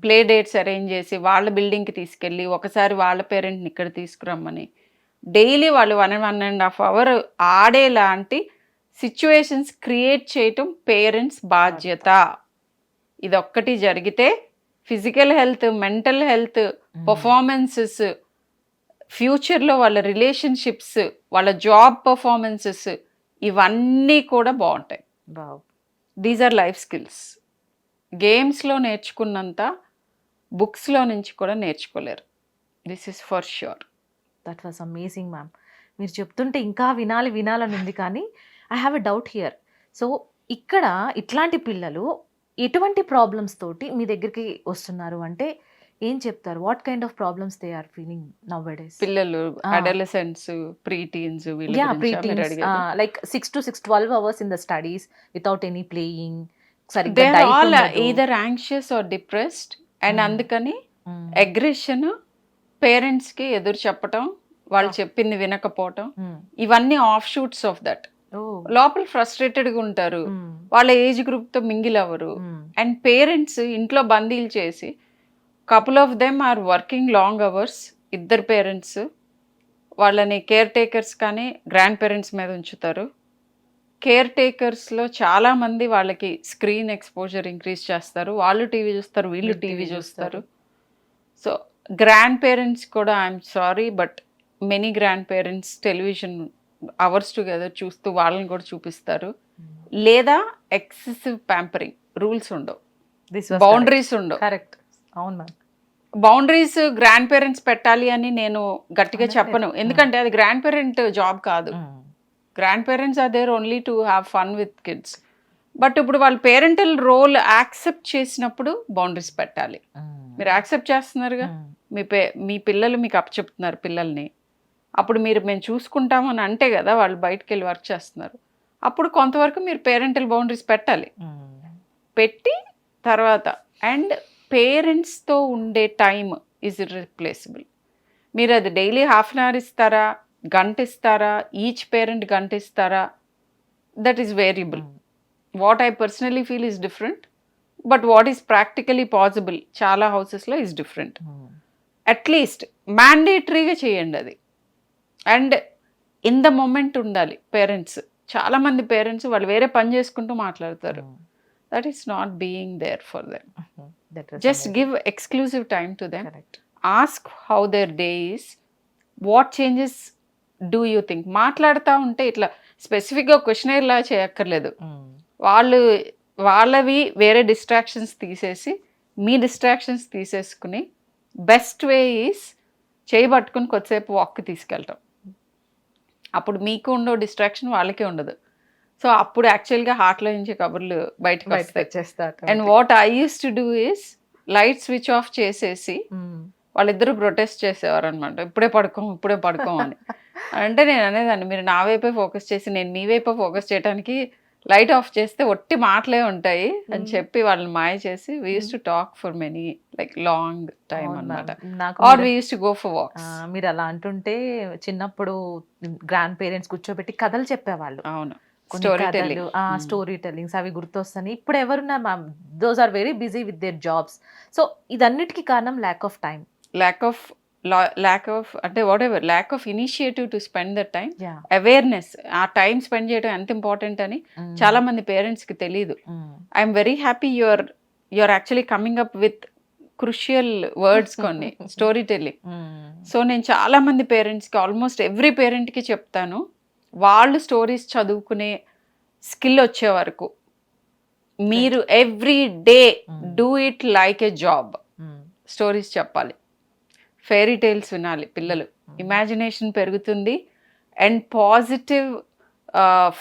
[SPEAKER 2] ప్లే డేట్స్ అరేంజ్ చేసి వాళ్ళ బిల్డింగ్కి తీసుకెళ్ళి ఒకసారి వాళ్ళ పేరెంట్ని ఇక్కడ తీసుకురమ్మని డైలీ వాళ్ళు 1.5 hour ఆడేలాంటి సిచ్యువేషన్స్ క్రియేట్ చేయటం పేరెంట్స్ బాధ్యత. ఇదొక్కటి జరిగితే physical health, mental health, performances, ఫ్యూచర్లో వాళ్ళ రిలేషన్షిప్స్, వాళ్ళ జాబ్ పర్ఫార్మెన్సెస్ ఇవన్నీ కూడా బాగుంటాయి. These are life skills. గేమ్స్లో నేర్చుకున్నంత బుక్స్లో నుంచి కూడా నేర్చుకోలేరు. This is for sure.
[SPEAKER 1] That was amazing ma'am. మీరు చెప్తుంటే ఇంకా వినాలని ఉంది, కానీ I have a doubt here. So ఇక్కడ ఇట్లాంటి పిల్లలు ఎటువంటి ప్రాబ్లమ్స్ తోటి మీ దగ్గరికి వస్తున్నారు అంటే ఏం చెప్తారు? What kind of problems they are feeling nowadays?
[SPEAKER 2] పిల్లలు adolescents, pre teens,
[SPEAKER 1] like 6 to 12 hours in the studies without any playing.
[SPEAKER 2] They are all either anxious or depressed and అందుకని అగ్రెషన్, పేరెంట్స్కి ఎదురు చెప్పటం, వాళ్ళు చెప్పింది వినకపోవటం, ఇవన్నీ ఆఫ్ షూట్స్ ఆఫ్ దట్. లోపల ఫ్రస్ట్రేటెడ్గా ఉంటారు, వాళ్ళ ఏజ్ గ్రూప్తో మింగిల్ అవ్వరు. అండ్ పేరెంట్స్ ఇంట్లో బందీలు చేసి couple of them are working long hours. ఇద్దరు పేరెంట్స్ వాళ్ళని కేర్ టేకర్స్ కానీ గ్రాండ్ పేరెంట్స్ మీద ఉంచుతారు. కేర్ టేకర్స్లో చాలామంది వాళ్ళకి స్క్రీన్ ఎక్స్పోజర్ ఇంక్రీజ్ చేస్తారు, వాళ్ళు టీవీ చూస్తారు, వీళ్ళు టీవీ చూస్తారు. సో గ్రాండ్ పేరెంట్స్ కూడా I'm sorry but many grandparents television hours together చూస్తూ వాళ్ళని కూడా చూపిస్తారు. లేదా ఎక్సెసివ్ ప్యాంపరింగ్, రూల్స్ ఉండవు, బౌండరీస్ ఉండవు.
[SPEAKER 1] కరెక్ట్. అవును మ్యామ్.
[SPEAKER 2] బౌండరీస్ గ్రాండ్ పేరెంట్స్ పెట్టాలి అని నేను గట్టిగా చెప్పను, ఎందుకంటే అది గ్రాండ్ పేరెంట్ జాబ్ కాదు. Grandparents are there only to have fun with kids. But ఇప్పుడు వాళ్ళు పేరెంటల్ రోల్ యాక్సెప్ట్ చేసినప్పుడు బౌండరీస్ పెట్టాలి. మీరు యాక్సెప్ట్ చేస్తున్నారుగా, మీ పిల్లలు మీకు అప్పచెప్తున్నారు పిల్లల్ని, అప్పుడు మేము చూసుకుంటామని అంటే కదా వాళ్ళు బయటకు వెళ్ళి వర్క్ చేస్తున్నారు. అప్పుడు కొంతవరకు మీరు పేరెంటల్ బౌండరీస్ పెట్టాలి. పెట్టి తర్వాత అండ్ పేరెంట్స్తో ఉండే టైం ఈజ్ ఇర్రిప్లేసబుల్. మీరు అది డైలీ హాఫ్ అన్ అవర్ ఇస్తారా, గంట ఇస్తారా, ఈచ్ పేరెంట్ గంట ఇస్తారా, that is variable. What I personally feel is different, but what is practically possible చాలా హౌసెస్లో ఈజ్ డిఫరెంట్. అట్లీస్ట్ మ్యాండేటరీగా చేయండి అది. అండ్ ఇన్ ద మూమెంట్ ఉండాలి పేరెంట్స్. చాలామంది పేరెంట్స్ వాళ్ళు వేరే పని చేసుకుంటూ మాట్లాడతారు. That is not being there for them. Just give exclusive time to them. Ask how their day is, what changes do you think. మాట్లాడుతూ ఉంటే ఇట్లా స్పెసిఫిక్గా క్వశ్చనర్ లా చేయక్కర్లేదు. వాళ్ళవి వేరే డిస్ట్రాక్షన్స్ తీసేసి మీ డిస్ట్రాక్షన్స్ తీసేసుకుని బెస్ట్ వే ఈస్ చేయబట్టుకుని కొద్దిసేపు వాక్కి తీసుకెళ్ళటం. అప్పుడు మీకు ఉండో డిస్ట్రాక్షన్ వాళ్ళకే ఉండదు. సో అప్పుడు యాక్చువల్గా హార్ట్లో నుంచి కబుర్లు బయటకు వస్తాయి. And what I use to do is light switch off చేసేసి వాళ్ళిద్దరూ ప్రొటెస్ట్ చేసేవారు అనమాట, ఇప్పుడే పడుకోం అని. అంటే నేను అనేదాన్ని, మీరు నా వైపే ఫోకస్ చేసి నేను మీ వైపే ఫోకస్ చేయడానికి లైట్ ఆఫ్ చేస్తే ఒట్టి మాటలే ఉంటాయి అని చెప్పి వాళ్ళని మాయ చేసి we use to talk for many like long time అన్నమాట. Or we use to go for walks.
[SPEAKER 1] మీరు అలా అంటుంటే చిన్నప్పుడు గ్రాండ్ పేరెంట్స్ కూర్చోబెట్టి కథలు చెప్పేవాళ్ళు.
[SPEAKER 2] అవును,
[SPEAKER 1] స్టోరీ టెల్లింగ్స్ అవి గుర్తొస్తాయి. ఇప్పుడు ఎవరున్నారు ma'am, those are very busy with their jobs. So ఇదన్నిటికీ కారణం lack of time,
[SPEAKER 2] lack of అంటే whatever, lack of initiative to spend the time. Awareness, ఆ టైం స్పెండ్ చేయడం ఎంత ఇంపార్టెంట్ అని చాలా మంది పేరెంట్స్కి తెలియదు. I'm very happy you're actually coming up with crucial words కొన్ని స్టోరీ టెల్లింగ్. సో నేను చాలా మంది పేరెంట్స్కి, ఆల్మోస్ట్ ఎవ్రీ పేరెంట్కి చెప్తాను, వాళ్ళు స్టోరీస్ చదువుకునే స్కిల్ వచ్చే వరకు మీరు every day do it like a job. Stories చెప్పాలి, ఫెయిరీ టేల్స్ వినాలి పిల్లలు, ఇమాజినేషన్ పెరుగుతుంది and positive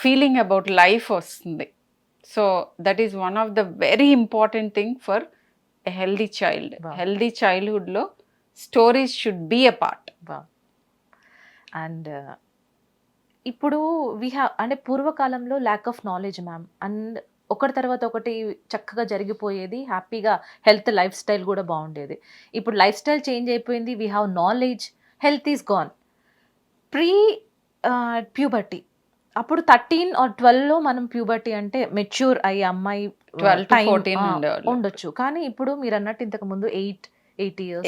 [SPEAKER 2] feeling about life వస్తుంది. So that is one of the very important thing for a healthy child. Healthy చైల్డ్హుడ్లో stories should be a part.
[SPEAKER 1] And ఇప్పుడు అంటే పూర్వకాలంలో lack of knowledge ma'am, and ఒకటి తర్వాత ఒకటి చక్కగా జరిగిపోయేది, హ్యాపీగా హెల్త్ లైఫ్ స్టైల్ కూడా బాగుండేది. ఇప్పుడు లైఫ్ స్టైల్ చేంజ్ అయిపోయింది, we have knowledge, health is gone. Pre puberty అప్పుడు 13 or 12లో మనం ప్యూబర్టీ అంటే మెచ్యూర్ అయ్యే అమ్మాయి
[SPEAKER 2] 12 to 14
[SPEAKER 1] ఉండొచ్చు. కానీ ఇప్పుడు మీరు అన్నట్టు ఇంతకు ముందు 8 years,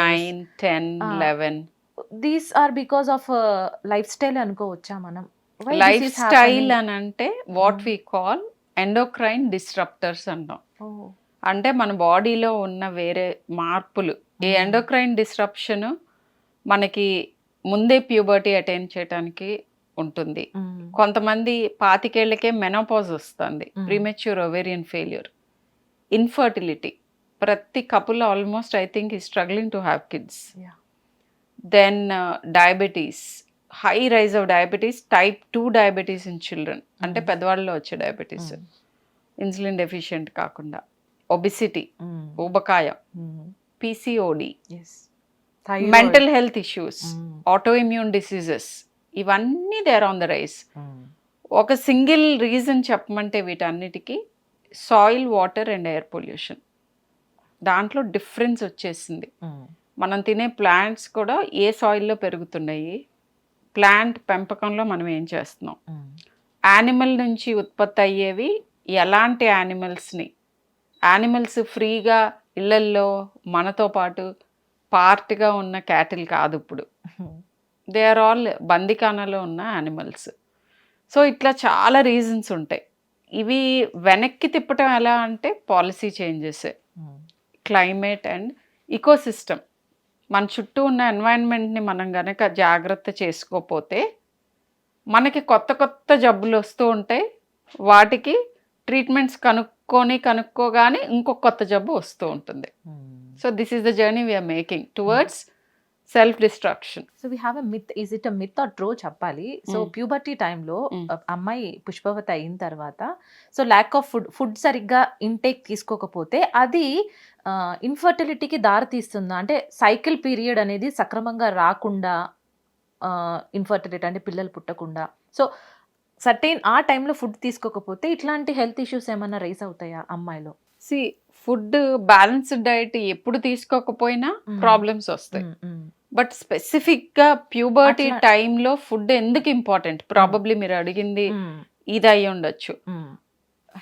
[SPEAKER 2] 9, 10, 11.
[SPEAKER 1] These are because of lifestyle అనుకోవచ్చా మనం?
[SPEAKER 2] లైఫ్ స్టైల్ అని అంటే what we call endocrine disruptors అంటాం. అంటే మన బాడీలో ఉన్న వేరే మార్పులు, ఈ ఎండోక్రైన్ డిస్రప్షన్ మనకి ముందే ప్యూబర్టీ అటైన్ చేయడానికి ఉంటుంది. కొంతమంది 25 ఏళ్లకే మెనోపాజ్ వస్తుంది, ప్రీమెచ్యూర్ ఓవేరియన్ ఫెయిల్యూర్, ఇన్ఫర్టిలిటీ. ప్రతి కపుల్ ఆల్మోస్ట్ ఐ థింక్ ఈ struggling to have kids. Then diabetes, high rise of diabetes, type 2 diabetes in children, అంటే పెద్దవాళ్ళలో వచ్చే డయాబెటీస్, ఇన్సులిన్ డెఫిషియెంట్ కాకుండా, ఒబిసిటీ, ఊబకాయం, PCOD, mental health issues, auto immune diseases, ఇవన్నీ they are on the rise. ఒక single reason చెప్పమంటే వీటన్నిటికీ soil, water and air pollution. దాంట్లో డిఫరెన్స్ వచ్చేసింది. మనం తినే ప్లాంట్స్ కూడా ఏ సాయిల్లో పెరుగుతున్నాయి, ప్లాంట్ పెంపకంలో మనం ఏం చేస్తున్నాం, యానిమల్ నుంచి ఉత్పత్తి అయ్యేవి ఎలాంటి యానిమల్స్ని, యానిమల్స్ ఫ్రీగా ఇళ్లల్లో మనతో పాటు పార్ట్గా ఉన్న క్యాటిల్ కాదు ఇప్పుడు, దే ఆర్ ఆల్ బందికానాలో ఉన్న యానిమల్స్. సో ఇట్లా చాలా రీజన్స్ ఉంటాయి. ఇవి వెనక్కి తిప్పటం ఎలా అంటే policy changes, climate and ecosystem. మన చుట్టూ ఉన్న ఎన్వైరన్మెంట్ని మనం కనుక జాగ్రత్త చేసుకోకపోతే మనకి కొత్త కొత్త జబ్బులు వస్తూ ఉంటాయి. వాటికి ట్రీట్మెంట్స్ కనుక్కోగానే ఇంకొక కొత్త జబ్బు వస్తూ ఉంటుంది. So this is the journey we're making towards self destruction.
[SPEAKER 1] So we have a myth, is it a myth or true చెప్పాలి. సో ప్యూబర్టీ టైంలో అమ్మాయి పుష్పవతి అయిన తర్వాత సో ల్యాక్ ఆఫ్ ఫుడ్ సరిగ్గా ఇంటేక్ తీసుకోకపోతే అది ఇన్ఫర్టిలిటీకి దారి తీస్తుందా? అంటే సైకిల్ పీరియడ్ అనేది సక్రమంగా రాకుండా, ఇన్ఫర్టిలిటీ అంటే పిల్లలు పుట్టకుండా. సో సర్టైన్ ఆ టైంలో ఫుడ్ తీసుకోకపోతే ఇట్లాంటి హెల్త్ ఇష్యూస్ ఏమైనా రైస్ అవుతాయా అమ్మాయిలో?
[SPEAKER 2] సి ఫుడ్ బ్యాలెన్స్డ్ డైట్ ఎప్పుడు తీసుకోకపోయినా ప్రాబ్లమ్స్ వస్తాయి. బట్ స్పెసిఫిక్ గా ప్యూబర్టీ
[SPEAKER 1] అట్లా-
[SPEAKER 2] టైంలో ఫుడ్ ఎందుకు ఇంపార్టెంట్, ప్రాబబ్లీ మీరు అడిగింది ఇది అయి ఉండొచ్చు.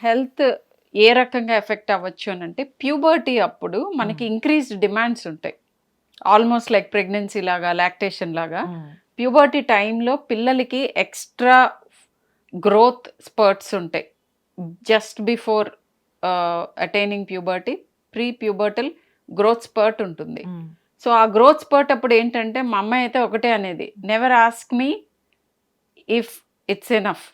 [SPEAKER 2] హెల్త్ ఏ రకంగా ఎఫెక్ట్ అవ్వచ్చు అని అంటే ప్యూబర్టీ అప్పుడు మనకి ఇంక్రీజ్డ్ డిమాండ్స్ ఉంటాయి, ఆల్మోస్ట్ లైక్ ప్రెగ్నెన్సీ లాగా, లాక్టేషన్ లాగా. ప్యూబర్టీ టైంలో పిల్లలకి ఎక్స్ట్రా గ్రోత్ స్పర్ట్స్ ఉంటాయి just before attaining puberty. Pre pubertal growth spurt ఉంటుంది. సో ఆ గ్రోత్ స్పర్ట్ అప్పుడు ఏంటంటే మా అమ్మాయి అయితే ఒకటే అనేది, never ask me if it's enough,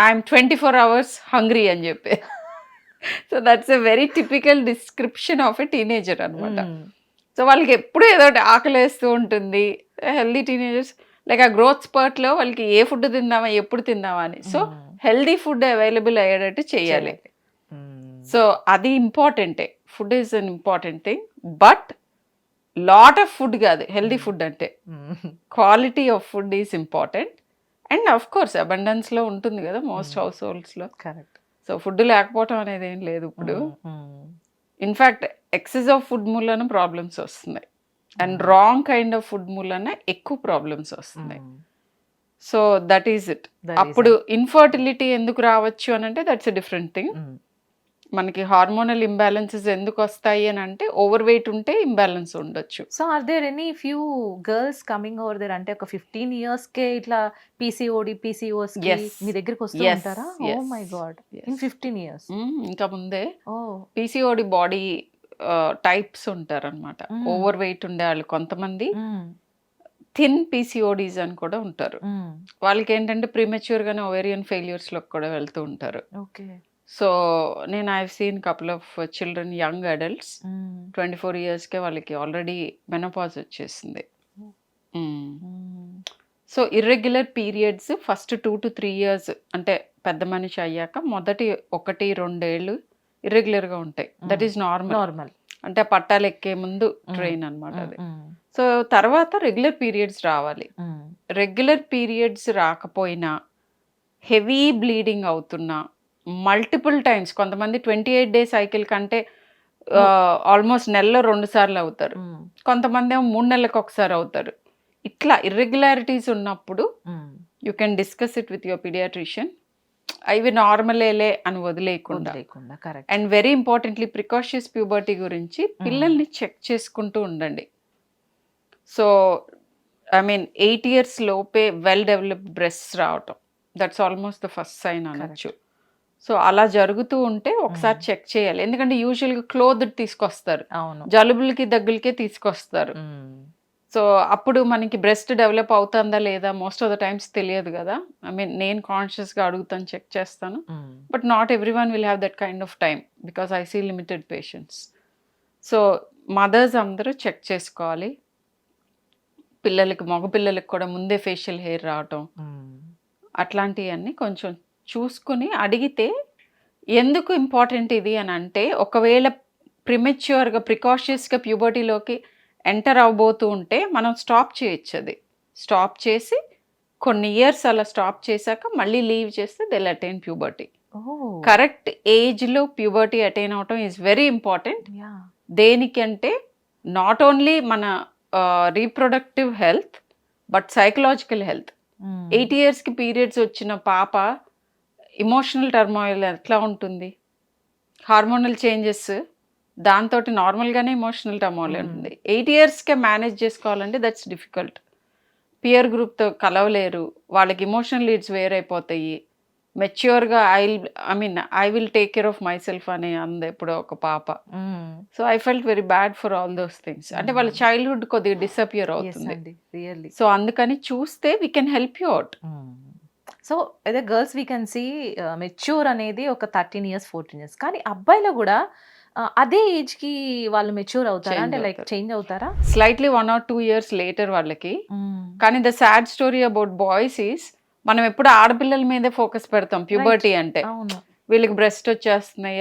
[SPEAKER 2] I'm 24 hours hungry అని చెప్పి. So that's a very typical description of a teenager అనమాట. సో వాళ్ళకి ఎప్పుడు ఏదో ఒకటి ఆకలేస్తూ ఉంటుంది. హెల్దీ టీనేజర్స్ లైక్ ఆ గ్రోత్ స్పర్ట్లో వాళ్ళకి ఏ ఫుడ్ తిందామా, ఎప్పుడు తిందామా అని. సో హెల్దీ ఫుడ్ అవైలబుల్ అయ్యేటట్టు చేయాలి. సో అది ఇంపార్టెంటే, food is an important thing. But lot of food కాదు హెల్దీ ఫుడ్ అంటే, quality of food is important. And of course అబండెన్స్లో ఉంటుంది కదా మోస్ట్ హౌస్ హోల్డ్స్లో.
[SPEAKER 1] కరెక్ట్.
[SPEAKER 2] సో ఫుడ్ లేకపోవటం అనేది ఏం లేదు ఇప్పుడు. ఇన్ఫ్యాక్ట్ ఎక్సెస్ ఆఫ్ ఫుడ్ మూలన ప్రాబ్లమ్స్ వస్తున్నాయి, and wrong kind of food మూలన ఎక్కువ ప్రాబ్లమ్స్ వస్తున్నాయి. So that is it. అప్పుడు ఇన్ఫర్టిలిటీ ఎందుకు రావచ్చు అని అంటే దట్స్ ఎ డిఫరెంట్ థింగ్. మనకి హార్మోనల్ ఇంబ్యాలెన్సెస్ ఎందుకు వస్తాయి అని అంటే ఓవర్ వెయిట్ ఉంటే ఇంబ్యాలెన్స్ ఉండొచ్చు.
[SPEAKER 1] So are there any few girls coming over there అంటే ఒక 15 years కే ఇట్లా పీసీఓడి పీసీఓఎస్
[SPEAKER 2] Yes.
[SPEAKER 1] మీ దగ్గరికి వస్తూ
[SPEAKER 2] Yes,
[SPEAKER 1] ఉంటారా? ఓ
[SPEAKER 2] yes,
[SPEAKER 1] my God,
[SPEAKER 2] yes.
[SPEAKER 1] In 15 years.
[SPEAKER 2] ఇంకా ముందే
[SPEAKER 1] ఓ
[SPEAKER 2] పీసీఓడి బాడీ టైప్స్ ఉంటారన్నమాట. ఓవర్ వెయిట్ ఉండే వాళ్ళు కొంతమంది, థిన్ పీసీఓడీస్ అని కూడా ఉంటారు. వాళ్ళకి ఏంటంటే ప్రీమెచ్యూర్ గానే ఓవేరియన్ ఫెయిల్యూర్స్ లోకి కూడా వెళ్తూ ఉంటారు.
[SPEAKER 1] ఓకే.
[SPEAKER 2] సో నేను I seen couple of children, young adults 24 yearsకే వాళ్ళకి ఆల్రెడీ మెనోపాజ్ వచ్చేసింది. So irregular periods first 2 to 3 years అంటే పెద్ద మనిషి అయ్యాక మొదటి 1-2 ఏళ్ళు ఇర్రెగ్యులర్గా ఉంటాయి. That is normal. అంటే పట్టాలు ఎక్కే ముందు ట్రైన్ అనమాట అది. సో తర్వాత రెగ్యులర్ పీరియడ్స్ రావాలి. రెగ్యులర్ పీరియడ్స్ రాకపోయినా, హెవీ బ్లీడింగ్ అవుతున్నా, మల్టిపుల్ టైమ్స్, కొంతమంది 28 day సైకిల్ కంటే ఆల్మోస్ట్ నెలలో 2 సార్లు అవుతారు, కొంతమంది ఏమో 3 నెలలకు ఒకసారి అవుతారు. ఇట్లా ఇర్రెగ్యులారిటీస్ ఉన్నప్పుడు you can discuss it with your paediatrician. అవి నార్మలేలే అని వదిలేయకుండా. And very importantly precocious puberty గురించి పిల్లల్ని చెక్ చేసుకుంటూ ఉండండి. సో ఐ మీన్ 8 years లోపే వెల్ డెవలప్డ్ బ్రెస్ట్స్ రావటం, that's almost the first sign అనొచ్చు. సో అలా జరుగుతూ ఉంటే ఒకసారి చెక్ చేయాలి. ఎందుకంటే యూజువల్గా క్లోత్ తీసుకొస్తారు, జలుబులకి దగ్గులకే తీసుకొస్తారు. సో అప్పుడు మనకి బ్రెస్ట్ డెవలప్ అవుతుందా లేదా మోస్ట్ ఆఫ్ ద టైమ్స్ తెలియదు కదా. ఐ మీన్ నేను కాన్షియస్గా అడుగుతాను, చెక్ చేస్తాను. But not everyone will have that kind of time because I see limited patients. So mothers అందరూ చెక్ చేసుకోవాలి. పిల్లలకి, మగ పిల్లలకి కూడా ముందే ఫేషియల్ హెయిర్ రావటం, అట్లాంటివన్నీ కొంచెం చూసుకుని అడిగితే. ఎందుకు ఇంపార్టెంట్ ఇది అని అంటే, ఒకవేళ ప్రిమెచ్యూర్గా ప్రికాషియస్గా ప్యూబర్టీలోకి ఎంటర్ అవ్వబోతూ ఉంటే మనం స్టాప్ చేయొచ్చు. అది స్టాప్ చేసి కొన్ని ఇయర్స్ అలా స్టాప్ చేశాక మళ్ళీ లీవ్ చేస్తే they will attain puberty. Correct ఏజ్లో ప్యూబర్టీ అటైన్ అవటం ఈజ్ వెరీ ఇంపార్టెంట్. దేనికంటే నాట్ ఓన్లీ మన reproductive health but psychological health. 8 yearsకి పీరియడ్స్ వచ్చిన పాప ఇమోషనల్ టర్మాయిల్ ఎట్లా ఉంటుంది, హార్మోనల్ చేంజెస్, దాంతో నార్మల్గానే ఇమోషనల్ టర్మాయిల్ ఉంటుంది. 8 yearsకే మేనేజ్ చేసుకోవాలంటే దట్స్ డిఫికల్ట్. పియర్ గ్రూప్తో కలవలేరు, వాళ్ళకి ఇమోషనల్ లీడ్స్ వేరైపోతాయి. మెచ్యూర్గా I will take care of myself అని అంది ఎప్పుడో ఒక పాప. So I felt very bad for all those things. అంటే వాళ్ళ చైల్డ్హుడ్ కొద్దిగా డిసపియర్ అవుతుంది. సో అందుకని చూస్తే we can help you out.
[SPEAKER 1] So అదే girls we can see mature అనేది ఒక 13 years 14 years, కానీ అబ్బాయిలో కూడా అదే ఏజ్ కి వాళ్ళు మెచ్యూర్ అవుతారా? అంటే లైక్ చేంజ్ అవుతారా?
[SPEAKER 2] స్లైట్లీ 1 or 2 years లేటర్ వాళ్ళకి. కానీ the sad story about boys is, మనం ఎప్పుడు ఆడపిల్లల మీదే ఫోకస్ పెడతాం ప్యూబర్టీ అంటే. వీళ్ళకి బ్రెస్ట్ వచ్చేస్తున్నాయి,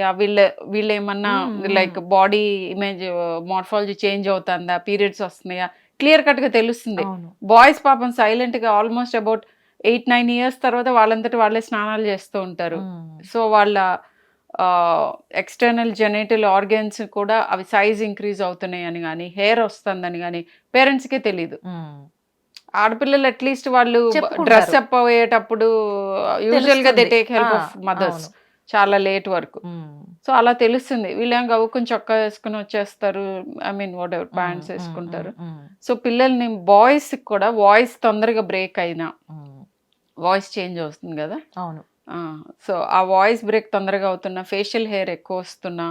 [SPEAKER 2] వీళ్ళు ఏమన్నా like body image morphology change అవుతుందా, పీరియడ్స్ వస్తున్నాయా, క్లియర్ కట్ గా తెలుస్తుంది. బాయ్స్ పాపం సైలెంట్ గా ఆల్మోస్ట్ అబౌట్ 8-9 ఇయర్స్ తర్వాత వాళ్ళంతటి వాళ్ళే స్నానాలు చేస్తూ ఉంటారు. సో వాళ్ళ ఎక్స్టర్నల్ జెనిటల్ ఆర్గన్స్ కూడా అవి సైజ్ ఇంక్రీజ్ అవుతున్నాయి అని కానీ హెయిర్ వస్తుందని కానీ పేరెంట్స్కే తెలీదు. ఆడపిల్లలు అట్లీస్ట్ వాళ్ళు
[SPEAKER 1] చెప్పుకుంటారు.
[SPEAKER 2] డ్రెస్ అప్ అయ్యేటప్పుడు యూజువల్ గా దే
[SPEAKER 1] తెలుస్తుంది.
[SPEAKER 2] టేక్ హెల్ప్ ఆఫ్ మదర్స్ చాలా లేట్ వరకు. సో అలా తెలుస్తుంది. వీళ్ళేం గవ్వుకుని చొక్కా వేసుకుని వచ్చేస్తారు, I mean what ever pants వేసుకుంటారు. సో పిల్లల్ని బాయ్స్ కూడా వాయిస్ తొందరగా బ్రేక్ అయినా వాయిస్ చేంజ్ అవుతుంది కదా.
[SPEAKER 1] అవును.
[SPEAKER 2] సో ఆ వాయిస్ బ్రేక్ తొందరగా అవుతున్నా, ఫేషియల్ హెయిర్ ఎక్కువ వస్తున్నా,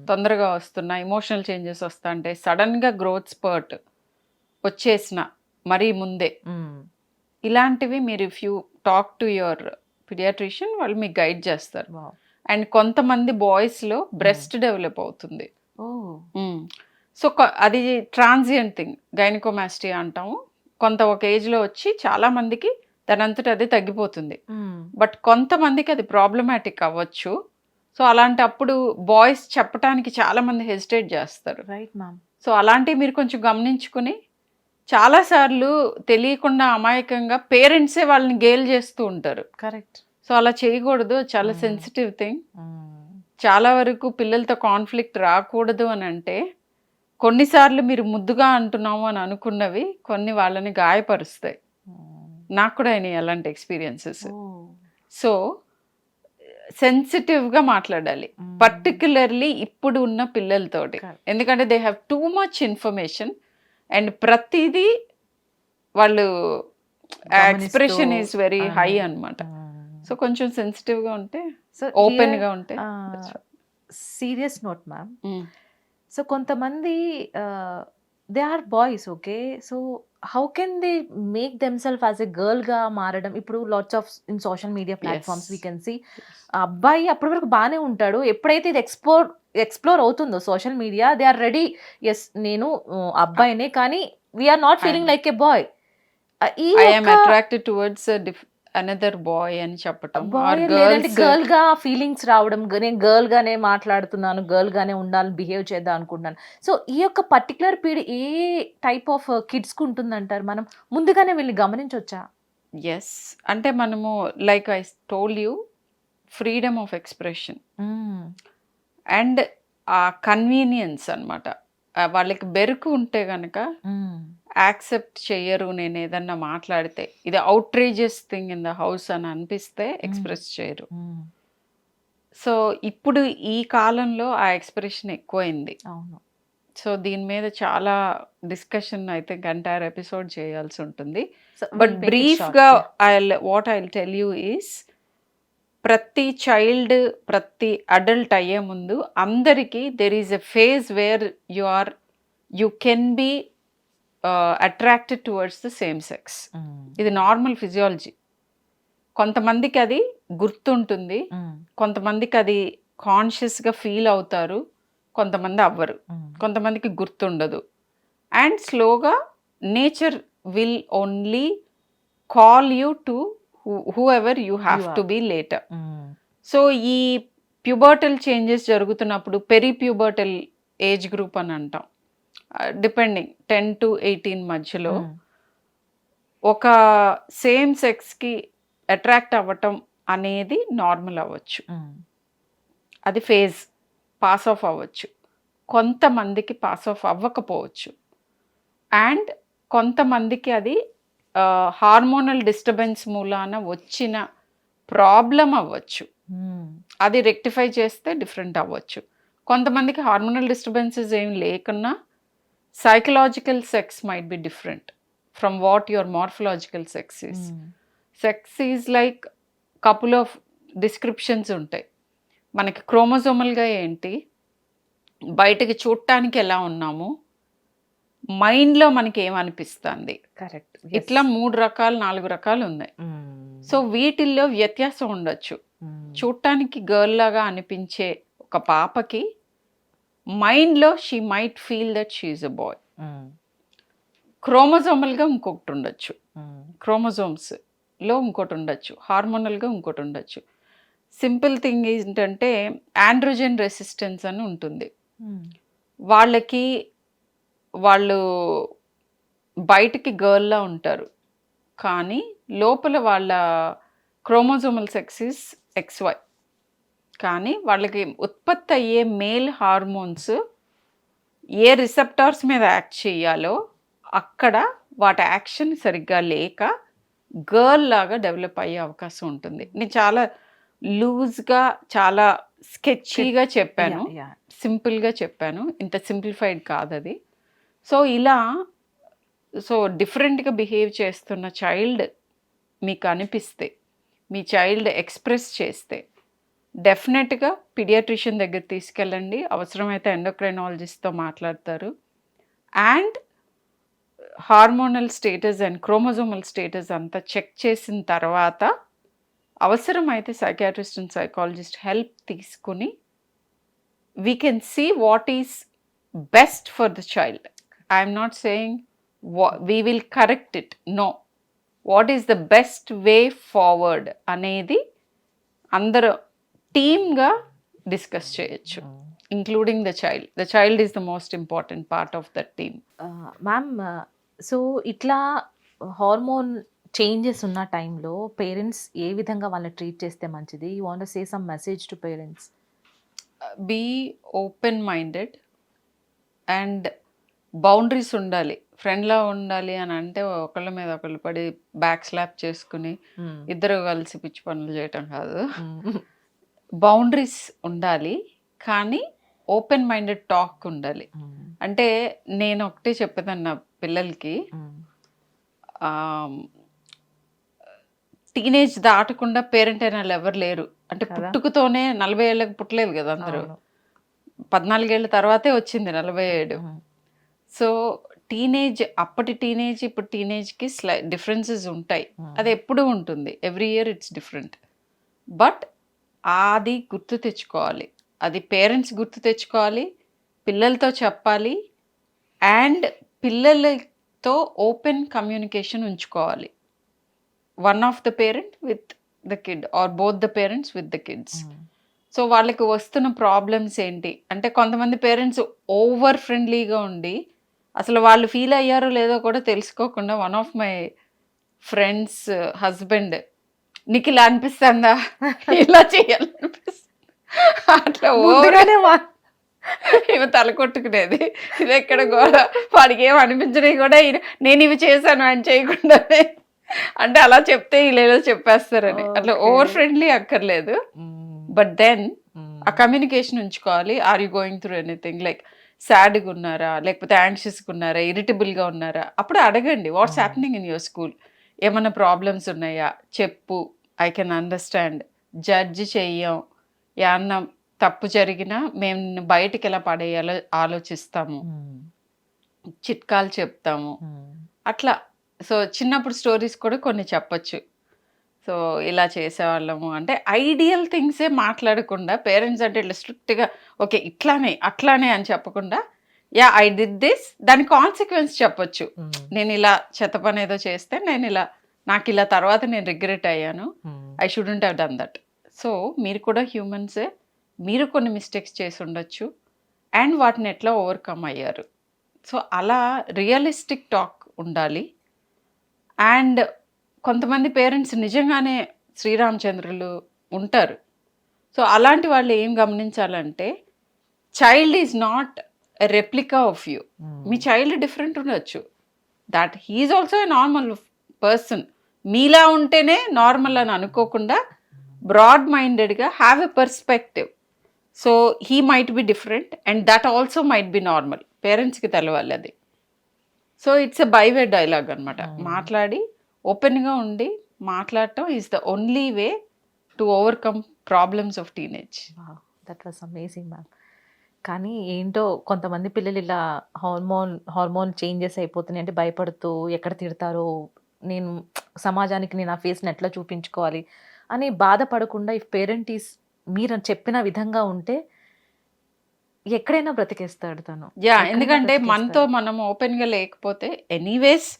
[SPEAKER 2] తొందరగా వస్తున్నా, ఎమోషనల్ చేంజెస్ వస్తా అంటే సడన్ గా గ్రోత్ స్పర్ట్ వచ్చేసిన మరీ ముందే ఇలాంటివి మీరు if you talk to your paediatrician వాళ్ళు మీకు గైడ్ చేస్తారు. అండ్ కొంతమంది బాయ్స్ లో బ్రెస్ట్ డెవలప్ అవుతుంది. సో అది ట్రాన్సియంట్ థింగ్, గైనకోమాస్టియా అంటాము. కొంత ఒక ఏజ్ లో వచ్చి చాలా మందికి దాని అంతటా అది తగ్గిపోతుంది. బట్ కొంతమందికి అది ప్రాబ్లమాటిక్ అవ్వచ్చు. సో అలాంటప్పుడు బాయ్స్ చెప్పడానికి చాలా మంది హెసిటేట్ చేస్తారు.
[SPEAKER 1] Right ma'am.
[SPEAKER 2] సో అలాంటివి మీరు కొంచెం గమనించుకుని, చాలా సార్లు తెలియకుండా అమాయకంగా పేరెంట్సే వాళ్ళని గేల్ చేస్తూ ఉంటారు.
[SPEAKER 1] కరెక్ట్.
[SPEAKER 2] సో అలా చేయకూడదు, చాలా సెన్సిటివ్ థింగ్. చాలా వరకు పిల్లలతో కాన్ఫ్లిక్ట్ రాకూడదు అని అంటే కొన్నిసార్లు మీరు ముద్దుగా అంటున్నాము అని అనుకున్నవి కొన్ని వాళ్ళని గాయపరుస్తాయి. నాకు కూడా అయినాయి అలాంటి ఎక్స్పీరియన్సెస్. సో సెన్సిటివ్గా మాట్లాడాలి, పర్టిక్యులర్లీ ఇప్పుడు ఉన్న పిల్లలతోటి. ఎందుకంటే they have too much information and ప్రతిదీ వాళ్ళు ఎక్స్ప్రెషన్ ఈజ్ వెరీ హై అన్నమాట. సో కొంచెం సెన్సిటివ్గా ఉంటే, ఓపెన్గా ఉంటే.
[SPEAKER 1] Serious note ma'am. సో కొంతమంది they are boys, okay. So how can they make themselves as a girl గా మారడం? ఇప్పుడు lots of in social media platforms we can see అబ్బాయి అప్పటి వరకు బాగానే ఉంటాడు, ఎప్పుడైతే ఇది ఎక్స్ప్లోర్ అవుతుందో social media, they are ready, yes నేను అబ్బాయినే కానీ we're not feeling like a boy.
[SPEAKER 2] I am attracted towards another boy అని చెప్పటం,
[SPEAKER 1] గర్ల్ గా ఫీలింగ్స్ రావడం, నేను గర్ల్ గానే మాట్లాడుతున్నాను, గర్ల్ గానే ఉండాలని బిహేవ్ చేద్దాం అనుకుంటున్నాను. సో ఈ యొక్క particular period A type of kids కు ఉంటుందంటారు? మనం ముందుగానే వీళ్ళని గమనించవచ్చా?
[SPEAKER 2] ఎస్, అంటే మనము like I told you, freedom of expression and ఆ కన్వీనియన్స్ అన్నమాట. వాళ్ళకి బెరుకు ఉంటే గనక యాక్సెప్ట్ చెయ్యరు. నేను ఏదన్నా మాట్లాడితే ఇది outrageous thing in the house అని అనిపిస్తే ఎక్స్ప్రెస్ చేయరు. సో ఇప్పుడు ఈ కాలంలో ఆ ఎక్స్ప్రెషన్ ఎక్కువైంది. సో దీని మీద చాలా discussion I think entire episode చేయాల్సి ఉంటుంది. బట్ బ్రీఫ్గా what I tell you is, ప్రతి చైల్డ్, ప్రతి అడల్ట్ అయ్యే ముందు అందరికీ there is a phase where you can be attracted towards the same sex. ఇది నార్మల్ ఫిజియాలజీ. కొంతమందికి అది గుర్తుంటుంది, కొంతమందికి అది కాన్షియస్గా ఫీల్ అవుతారు, కొంతమంది అవ్వరు, కొంతమందికి గుర్తుండదు. అండ్ స్లోగా nature will only call you to whoever you have to be later. So ఈ ప్యూబర్టల్ చేంజెస్ జరుగుతున్నప్పుడు పెరిప్యూబర్టల్ ఏజ్ గ్రూప్ అని అంటాం, డిపెండింగ్ 10 to 18 మధ్యలో ఒక సేమ్ సెక్స్కి అట్రాక్ట్ అవ్వటం అనేది నార్మల్ అవ్వచ్చు, అది ఫేజ్ పాస్ ఆఫ్ అవ్వచ్చు. కొంతమందికి పాస్ ఆఫ్ అవ్వకపోవచ్చు. అండ్ కొంతమందికి అది హార్మోనల్ డిస్టర్బెన్స్ మూలాన వచ్చిన ప్రాబ్లం అవ్వచ్చు, అది రెక్టిఫై చేస్తే డిఫరెంట్ అవ్వచ్చు. కొంతమందికి హార్మోనల్ డిస్టర్బెన్సెస్ ఏం లేకున్నా psychological sex might be different from what your morphological sex is. Sex is like couple of descriptions ఉంటాయి. మనకి క్రోమోజోమల్గా ఏంటి, బయటకి చూడటానికి ఎలా ఉన్నాము, మైండ్లో మనకి ఏమనిపిస్తుంది,
[SPEAKER 1] కరెక్ట్,
[SPEAKER 2] ఇట్లా 3 రకాలు 4 రకాలు ఉన్నాయి. సో వీటిల్లో వ్యత్యాసం ఉండొచ్చు. చూడటానికి గర్ల్ లాగా అనిపించే ఒక పాపకి మైండ్లో she might feel that she is a boy. క్రోమోజోమల్గా ఇంకొకటి ఉండొచ్చు, క్రోమోజోమ్స్లో ఇంకోటి ఉండొచ్చు, హార్మోనల్గా ఇంకోటి ఉండొచ్చు. సింపుల్ థింగ్ ఏంటంటే ఆండ్రోజెన్ రెసిస్టెన్స్ అని ఉంటుంది. వాళ్ళు బయటికి గర్ల్లా ఉంటారు కానీ లోపల వాళ్ళ క్రోమోజోమల్ సెక్స్ ఇస్ XY. కానీ వాళ్ళకి ఉత్పత్తి అయ్యే మేల్ హార్మోన్స్ ఏ రిసెప్టార్స్ మీద యాక్ట్ చేయాలో అక్కడ వాటి యాక్షన్ సరిగ్గా లేక గర్ల్ లాగా డెవలప్ అయ్యే అవకాశం ఉంటుంది. నేను చాలా లూజ్గా చాలా స్కెచీగా చెప్పాను, సింపుల్గా చెప్పాను, ఇంత సింప్లిఫైడ్ కాదు అది. సో ఇలా డిఫరెంట్గా బిహేవ్ చేస్తున్న చైల్డ్ మీకు అనిపిస్తే, మీ చైల్డ్ ఎక్స్ప్రెస్ చేస్తే డెఫినెట్గా పీడియాట్రిషియన్ దగ్గర తీసుకెళ్ళండి. అవసరమైతే ఎండోక్రైనాలజిస్ట్తో మాట్లాడతారు. And hormonal status and chromosomal status అంతా చెక్ చేసిన తర్వాత అవసరమైతే సైకాట్రిస్ట్ అండ్ సైకాలజిస్ట్ హెల్ప్ తీసుకుని we can see what is best for the child. I'm not saying we will correct it, no, what is the best way forward అనేది అందరూ టీమ్గా discuss చేయొచ్చు, including the child. The child is the most important part of the team.
[SPEAKER 1] Ma'am, so ఇట్లా hormone changes ఉన్న టైంలో parents ఏ విధంగా వాళ్ళని treat చేస్తే మంచిది? You want to say some message to parents?
[SPEAKER 2] Be open minded and boundaries ఉండాలి. ఫ్రెండ్లా ఉండాలి అని అంటే ఒకళ్ళ మీద ఒకళ్ళు పడి బ్యాక్ స్లాప్ చేసుకుని ఇద్దరు కలిసి పిచ్చి పనులు చేయటం కాదు. బౌండరీస్ ఉండాలి, కానీ ఓపెన్ మైండెడ్ టాక్ ఉండాలి. అంటే నేను ఒకటే చెప్పేదాన్ని నా పిల్లలకి, టీనేజ్ దాటకుండా పేరెంట్ అయిన వాళ్ళు ఎవరు లేరు. అంటే పుట్టుకతోనే 40 ఏళ్ళకి పుట్టలేదు కదా అందరూ, 14 ఏళ్ళ తర్వాతే వచ్చింది 47. సో టీనేజ్, అప్పటి టీనేజ్ ఇప్పుడు టీనేజ్కి డిఫరెన్సెస్ ఉంటాయి, అది ఎప్పుడూ ఉంటుంది, every year it's different. But అది గుర్తు తెచ్చుకోవాలి, అది పేరెంట్స్ గుర్తు తెచ్చుకోవాలి, పిల్లలతో చెప్పాలి, అండ్ పిల్లలతో ఓపెన్ కమ్యూనికేషన్ ఉంచుకోవాలి. One of the parent with the kid are both the parents with the kids. So వాళ్ళకి వస్తున్న ప్రాబ్లమ్స్ ఏంటి అంటే, కొంతమంది పేరెంట్స్ ఓవర్ ఫ్రెండ్లీగా ఉండి అసలు వాళ్ళు ఫీల్ అయ్యారో లేదో కూడా తెలుసుకోకుండా, one of my friends husband, నీకు ఇలా అనిపిస్తుందా, ఇలా చేయాలనిపిస్తుంది, అట్లా ఓవరానే ఇవి తల కొట్టుకునేది, ఇది ఎక్కడ కూడా వాడికి ఏం అనిపించినవి కూడా నేను ఇవి చేశాను అని చేయకుండానే, అంటే అలా చెప్తే వీళ్ళు చెప్పేస్తారని. అట్లా ఓవర్ ఫ్రెండ్లీ అక్కర్లేదు, బట్ దెన్ ఆ కమ్యూనికేషన్ ఉంచుకోవాలి. Are you going through anything, like సాడ్గా ఉన్నారా, లేకపోతే యాంగ్షియస్గా ఉన్నారా, ఇరిటబుల్గా ఉన్నారా, అప్పుడు అడగండి what's happening in your school, ఏమైనా ప్రాబ్లమ్స్ ఉన్నాయా చెప్పు, ఐ కెన్ అండర్స్టాండ్. జడ్జి చెయ్యం, ఏమన్నా తప్పు జరిగినా మేము నిన్ను బయటికి ఎలా పడేయాలో ఆలోచిస్తాము, చిట్కాలు చెప్తాము, అట్లా. సో చిన్నప్పుడు స్టోరీస్ కూడా కొన్ని చెప్పచ్చు. సో ఇలా చేసేవాళ్ళము అంటే ఐడియల్ థింగ్సే మాట్లాడకుండా, పేరెంట్స్ అంటే ఇట్లా స్ట్రిక్ట్గా ఓకే ఇట్లానే అట్లానే అని చెప్పకుండా, యా ఐ డిడ్ దిస్, దాని కాన్సిక్వెన్స్ చెప్పొచ్చు. నేను ఇలా చెత్త పని ఏదో చేస్తే నేను ఇలా, నాకు ఇలా తర్వాత నేను రిగ్రెట్ అయ్యాను, I shouldn't have done that. So మీరు కూడా హ్యూమన్సే, మీరు కొన్ని మిస్టేక్స్ చేసి ఉండొచ్చు అండ్ వాటిని ఎట్లా ఓవర్కమ్ అయ్యారు. సో అలా రియలిస్టిక్ టాక్ ఉండాలి. అండ్ కొంతమంది పేరెంట్స్ నిజంగానే శ్రీరామచంద్రులు ఉంటారు. సో అలాంటి వాళ్ళు ఏం గమనించాలంటే, child is not a replica of you. మీ చైల్డ్ డిఫరెంట్ ఉండొచ్చు, that he's also a normal person. మీలా ఉంటేనే నార్మల్ అని అనుకోకుండా బ్రాడ్ మైండెడ్గా have a perspective. So he might be different and that also might be normal. పేరెంట్స్కి తెలవాలి అది. So it's a byway dialogue అనమాట. మాట్లాడి ఓపెన్గా ఉండి మాట్లాడటం is the only way to overcome problems of teenage.
[SPEAKER 1] That was amazing ma'am. కానీ ఏంటో కొంతమంది పిల్లలు ఇలా హార్మోన్ చేంజెస్ అయిపోతున్నాయి అంటే భయపడుతూ, ఎక్కడ తిడతారో, నేను సమాజానికి నేను ఆ ఫేస్ని ఎట్లా చూపించుకోవాలి అని బాధపడకుండా, ఇఫ్ పేరెంట్ ఈస్ మీరు చెప్పిన విధంగా ఉంటే ఎక్కడైనా బ్రతికేస్తాడు తను.
[SPEAKER 2] యా, ఎందుకంటే మనతో మనం ఓపెన్గా లేకపోతే ఎనీవేస్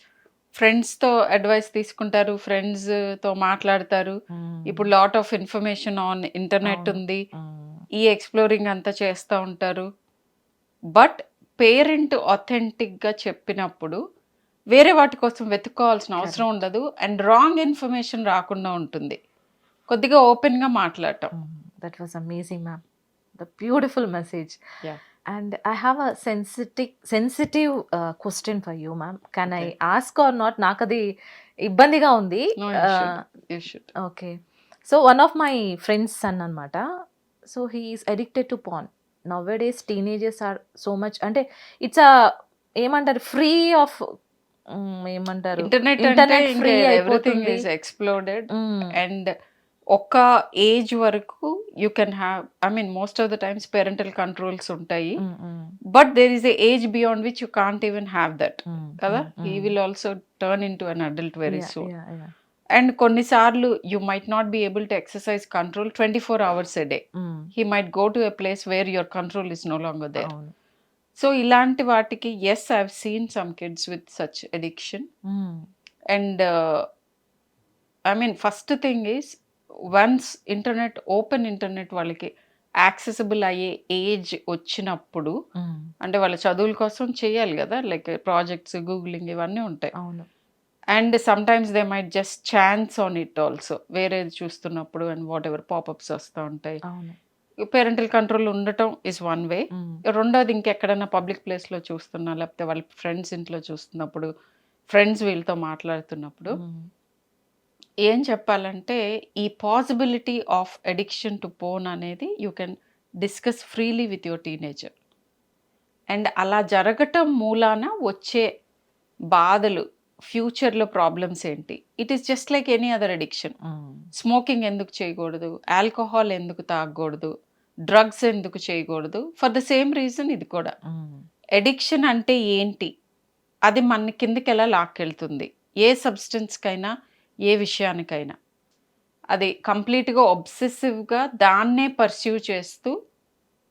[SPEAKER 2] ఫ్రెండ్స్తో అడ్వైస్ తీసుకుంటారు, ఫ్రెండ్స్తో మాట్లాడతారు. ఇప్పుడు lot of information on internet ఉంది, ఈ ఎక్స్ప్లోరింగ్ అంతా చేస్తూ ఉంటారు. బట్ పేరెంట్ ఆథెంటిక్గా చెప్పినప్పుడు వేరే వాటి కోసం వెతుక్కోవాల్సిన అవసరం ఉండదు, అండ్ రాంగ్ ఇన్ఫర్మేషన్ రాకుండా ఉంటుంది. కొద్దిగా ఓపెన్గా మాట్లాడటం.
[SPEAKER 1] That was amazing ma'am, the beautiful message. And I have a sensitive question for you ma'am. Can I ask or not? నాకు అది ఇబ్బందిగా ఉంది. Okay, so one of my friends son అనమాట. So he is addicted to porn. Nowadays teenagers are so much, అంటే it's a ఏమంటారు, free of ఏమంటారు,
[SPEAKER 2] internet
[SPEAKER 1] free
[SPEAKER 2] everything is exploded. And ఒక age వరకు you can have, I mean most of the times parental controls ఉంటాయి, but there is a age beyond which you can't even have that కదా. He will also turn in to an adult very soon. And కొన్నిసార్లు you might not be able to exercise control 24 hours a day. He might go to a place where your control is no longer there. So ఇలాంటి వాటికి yes, I've seen some kids with such addiction. And I mean first thing is, once open internet వాళ్ళకి accessible అయ్యే age వచ్చినప్పుడు, అంటే వాళ్ళ చదువుల కోసం చేయాలి కదా, లైక్ ప్రాజెక్ట్స్, గూగులింగ్ ఇవన్నీ ఉంటాయి. And sometimes they might just chance on it also, వేరేది చూస్తున్నప్పుడు అండ్ వాట్ ఎవర్ పాపప్స్ వస్తూ ఉంటాయి. పేరెంటల్ కంట్రోల్ ఉండటం ఇస్ వన్ వే. రెండోది, ఇంకెక్కడైనా పబ్లిక్ ప్లేస్లో చూస్తున్నా, లేకపోతే వాళ్ళ ఫ్రెండ్స్ ఇంట్లో చూస్తున్నప్పుడు, ఫ్రెండ్స్ వీళ్ళతో మాట్లాడుతున్నప్పుడు ఏం చెప్పాలంటే, ఈ possibility of addiction to porn అనేది you can discuss freely with your teenager. And అలా జరగటం మూలాన వచ్చే బాధలు, ఫ్యూచర్లో ప్రాబ్లమ్స్ ఏంటి, it is just like any other addiction. Smoking ఎందుకు చేయకూడదు, ఆల్కహాల్ ఎందుకు తాగకూడదు, డ్రగ్స్ ఎందుకు చేయకూడదు, ఫర్ ద సేమ్ రీజన్ ఇది కూడా. అడిక్షన్ అంటే ఏంటి, అది మన కిందకి ఎలా లాక్కెళ్తుంది, ఏ సబ్స్టెన్స్కైనా ఏ విషయానికైనా. అది కంప్లీట్గా ఒబ్సెసివ్గా దాన్నే పర్స్యూ చేస్తూ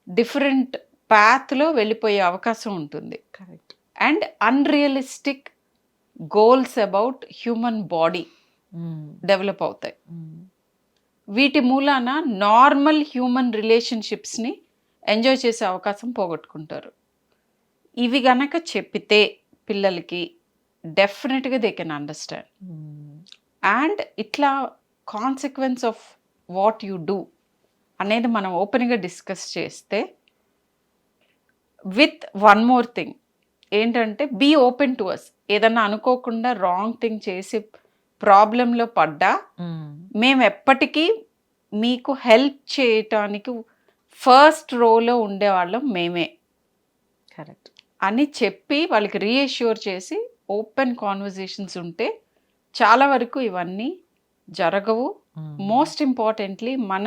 [SPEAKER 2] డిఫరెంట్ పాత్లో వెళ్ళిపోయే అవకాశం ఉంటుంది.
[SPEAKER 1] Correct.
[SPEAKER 2] And unrealistic goals about human body develop అవుతాయి. వీటి మూలాన నార్మల్ హ్యూమన్ రిలేషన్షిప్స్ని ఎంజాయ్ చేసే అవకాశం పోగొట్టుకుంటారు. ఇవి గనక చెప్పితే పిల్లలకి డెఫినెట్గా దే కెన్ అండర్స్టాండ్. అండ్ ఇట్లా consequence of what you do అనేది మనం ఓపెన్గా డిస్కస్ చేస్తే, విత్ వన్ మోర్ థింగ్ ఏంటంటే, బీ ఓపెన్ టు అస్. ఏదన్నా అనుకోకుండా రాంగ్ థింగ్ చేసి ప్రాబ్లంలో పడ్డా మేము ఎప్పటికీ మీకు హెల్ప్ చేయటానికి ఫస్ట్ రోలో ఉండేవాళ్ళం మేమే.
[SPEAKER 1] కరెక్ట్
[SPEAKER 2] అని చెప్పి వాళ్ళకి రీఅష్యూర్ చేసి ఓపెన్ కాన్వర్జేషన్స్ ఉంటే చాలా వరకు ఇవన్నీ జరగవు. మోస్ట్ ఇంపార్టెంట్లీ, మన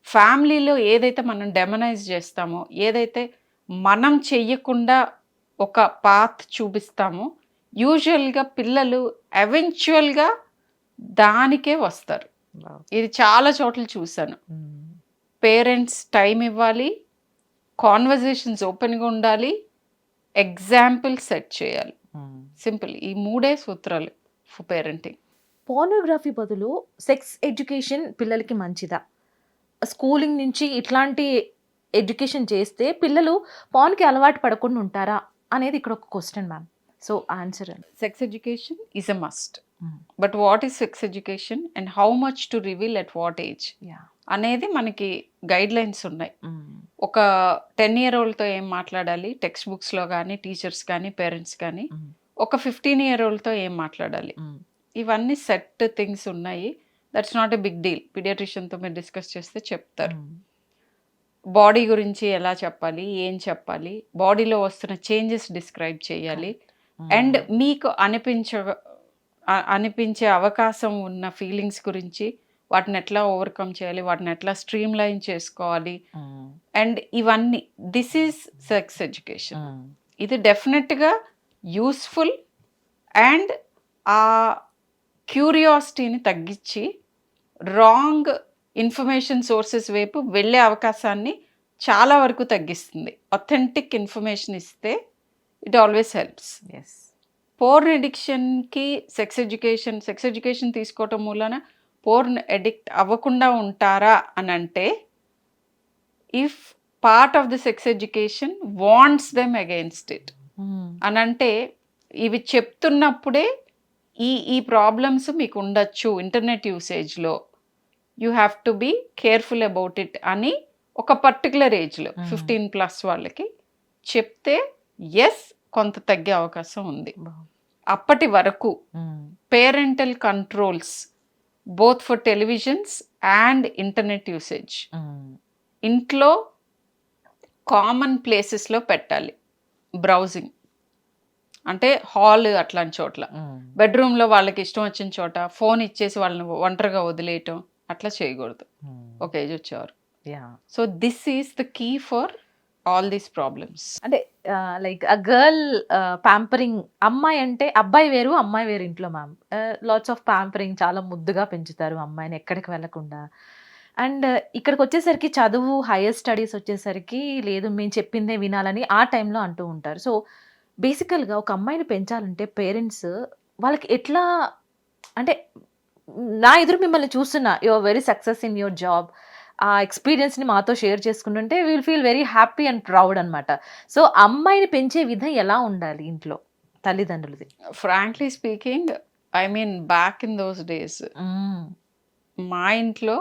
[SPEAKER 2] ఫ్యామిలీలో ఏదైతే మనం డెమనైజ్ చేస్తామో, ఏదైతే మనం చెయ్యకుండా ఒక పాత్ చూపిస్తామో, యూజువల్గా పిల్లలు ఎవెన్చువల్గా దానికే వస్తారు. ఇది చాలా చోట్ల చూశాను. పేరెంట్స్ టైం ఇవ్వాలి, కాన్వర్జేషన్స్ ఓపెన్గా ఉండాలి, ఎగ్జాంపుల్ సెట్ చేయాలి. సింపుల్, ఈ 3 సూత్రాలు ఫర్ పేరెంటింగ్.
[SPEAKER 1] పోర్నోగ్రఫీ బదులు సెక్స్ ఎడ్యుకేషన్ పిల్లలకి మంచిదా? స్కూలింగ్ నుంచి ఇట్లాంటి ఎడ్యుకేషన్ చేస్తే పిల్లలు పాన్కి అలవాటు పడకుండా ఉంటారా అనేది ఇక్కడ ఒక question ma'am. So answer.
[SPEAKER 2] Sex education is a must, but what is sex education and how much to reveal at what age అనేది మనకి గైడ్ లైన్స్ ఉన్నాయి. ఒక 10-year-oldతో ఏం మాట్లాడాలి టెక్స్ట్ బుక్స్లో కానీ, టీచర్స్ కానీ, పేరెంట్స్ కానీ, ఒక 15-year-oldతో ఏం మాట్లాడాలి, ఇవన్నీ సెట్ థింగ్స్ ఉన్నాయి. That's not a big deal. పీడియాట్రిషియన్తో మీరు డిస్కస్ చేస్తే చెప్తారు. బాడీ గురించి ఎలా చెప్పాలి, ఏం చెప్పాలి, బాడీలో వస్తున్న చేంజెస్ డిస్క్రైబ్ చేయాలి, అండ్ మీకు అనిపించే అవకాశం ఉన్న ఫీలింగ్స్ గురించి, వాటిని ఎట్లా ఓవర్కమ్ చేయాలి, వాటిని ఎట్లా స్ట్రీమ్ లైన్ చేసుకోవాలి, అండ్ ఇవన్నీ. This is sex education. ఇది డెఫినెట్గా యూస్ఫుల్ అండ్ ఆ క్యూరియాసిటీని తగ్గించి రాంగ్ ఇన్ఫర్మేషన్ సోర్సెస్ వైపు వెళ్ళే అవకాశాన్ని చాలా వరకు తగ్గిస్తుంది. అథెంటిక్ ఇన్ఫర్మేషన్ ఇస్తే ఇట్ ఆల్వేస్ హెల్ప్స్. పోర్న్ ఎడిక్షన్కి సెక్స్ ఎడ్యుకేషన్ తీసుకోవటం మూలన పోర్న్ ఎడిక్ట్ అవ్వకుండా ఉంటారా అని అంటే, if part of the sex education wants them against it అని అంటే, ఇవి చెప్తున్నప్పుడే ఈ ప్రాబ్లమ్స్ మీకు ఉండొచ్చు ఇంటర్నెట్ యూసేజ్లో, you have to be careful about it అని ఒక పర్టికులర్ ఏజ్లో 15+ వాళ్ళకి చెప్తే ఎస్ కొంత తగ్గే అవకాశం ఉంది. అప్పటి వరకు parental controls both for televisions and internet usage ఇంట్లో కామన్ ప్లేసెస్లో పెట్టాలి. బ్రౌజింగ్ అంటే హాల్ అట్లాంటి చోట్ల, బెడ్రూమ్లో వాళ్ళకి ఇష్టం వచ్చిన చోట ఫోన్ ఇచ్చేసి వాళ్ళని ఒంటరిగా వదిలేయటం అట్లా చేయకూడదు ఒక ఏజ్ వచ్చేవారు. So this is the key for all these problems.
[SPEAKER 1] అంటే లైక్ అ గర్ల్ ప్యాంపరింగ్, అమ్మాయి అంటే అబ్బాయి వేరు అమ్మాయి వేరు ఇంట్లో మ్యామ్. లాట్స్ ఆఫ్ ప్యాంపరింగ్, చాలా ముద్దుగా పెంచుతారు అమ్మాయిని ఎక్కడికి వెళ్ళకుండా. అండ్ ఇక్కడికి వచ్చేసరికి చదువు, హైయర్ స్టడీస్ వచ్చేసరికి లేదు మేము చెప్పిందే వినాలని ఆ టైంలో అంటూ ఉంటారు. సో బేసికల్గా ఒక అమ్మాయిని పెంచాలంటే పేరెంట్స్ వాళ్ళకి ఎట్లా, అంటే నా ఎదురు మిమ్మల్ని చూస్తున్నా, your very success in your job, ఆ ఎక్స్పీరియన్స్ని మాతో షేర్ చేసుకుంటుంటే will feel very happy and proud అనమాట. సో అమ్మాయిని పెంచే విధం ఎలా ఉండాలి ఇంట్లో తల్లిదండ్రులది?
[SPEAKER 2] Frankly speaking, I mean back in those days మా ఇంట్లో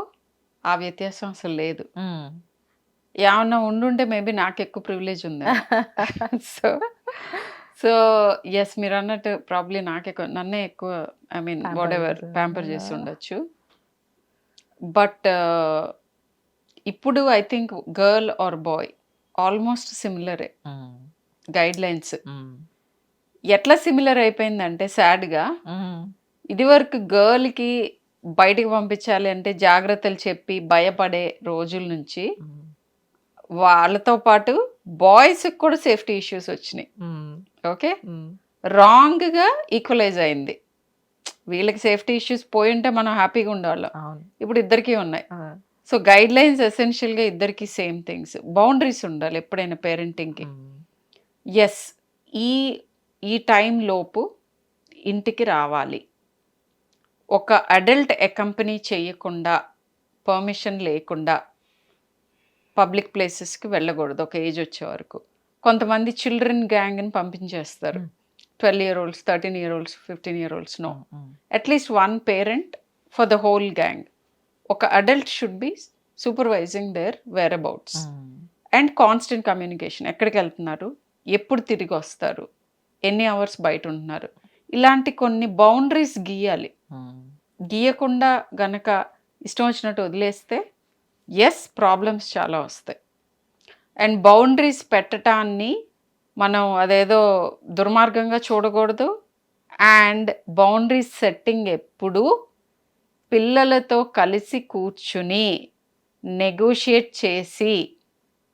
[SPEAKER 2] ఆ వ్యత్యాసం అసలు లేదు. ఏమన్నా ఉండుంటే మేబీ నాకు ఎక్కువ ప్రివిలేజ్ ఉంది. సో ఎస్, మీరు అన్నట్టు ప్రాబ్లీ నన్నే ఎక్కువ I mean whatever pamper చేసి ఉండొచ్చు. బట్ ఇప్పుడు I think girl or boy almost సిమిలరే గైడ్ లైన్స్. ఎట్లా సిమిలర్ అయిపోయిందంటే సాడ్గా, ఇదివరకు గర్ల్కి బయటికి పంపించాలి అంటే జాగ్రత్తలు చెప్పి భయపడే రోజుల నుంచి వాళ్ళతో పాటు బాయ్స్కి కూడా సేఫ్టీ ఇష్యూస్ వచ్చినాయి. ఓకే, రాంగ్గా ఈక్వలైజ్ అయింది. వీళ్ళకి సేఫ్టీ ఇష్యూస్ పోయి ఉంటే మనం హ్యాపీగా ఉండేవాళ్ళం, ఇప్పుడు ఇద్దరికీ ఉన్నాయి. సో గైడ్ లైన్స్ ఎసెన్షియల్గా ఇద్దరికి సేమ్ థింగ్స్. బౌండరీస్ ఉండాలి ఎప్పుడైనా పేరెంటింగ్కి. ఎస్, ఈ టైం లోపు ఇంటికి రావాలి. ఒక అడల్ట్ అకంపెనీ చేయకుండా, పర్మిషన్ లేకుండా పబ్లిక్ ప్లేసెస్కి వెళ్ళకూడదు ఒక ఏజ్ వచ్చే వరకు. కొంతమంది చిల్డ్రన్ గ్యాంగ్ని పంపించేస్తారు, 12 year olds, 13 year olds, 15 year olds. నో, at least one parent for the whole gang. ఒక adult should be supervising their whereabouts and constant communication. ఎక్కడికి వెళ్తున్నారు, ఎప్పుడు తిరిగి వస్తారు, ఎన్ని అవర్స్ బయట ఉంటున్నారు, ఇలాంటి కొన్ని బౌండరీస్ గీయాలి. గీయకుండా గనక ఇష్టం వచ్చినట్టు వదిలేస్తే ఎస్ ప్రాబ్లమ్స్ చాలా వస్తాయి. అండ్ బౌండరీస్ పెట్టడాన్ని మనం అదేదో దుర్మార్గంగా చూడకూడదు. అండ్ బౌండరీస్ సెట్టింగ్ ఎప్పుడు పిల్లలతో కలిసి కూర్చుని నెగోషియేట్ చేసి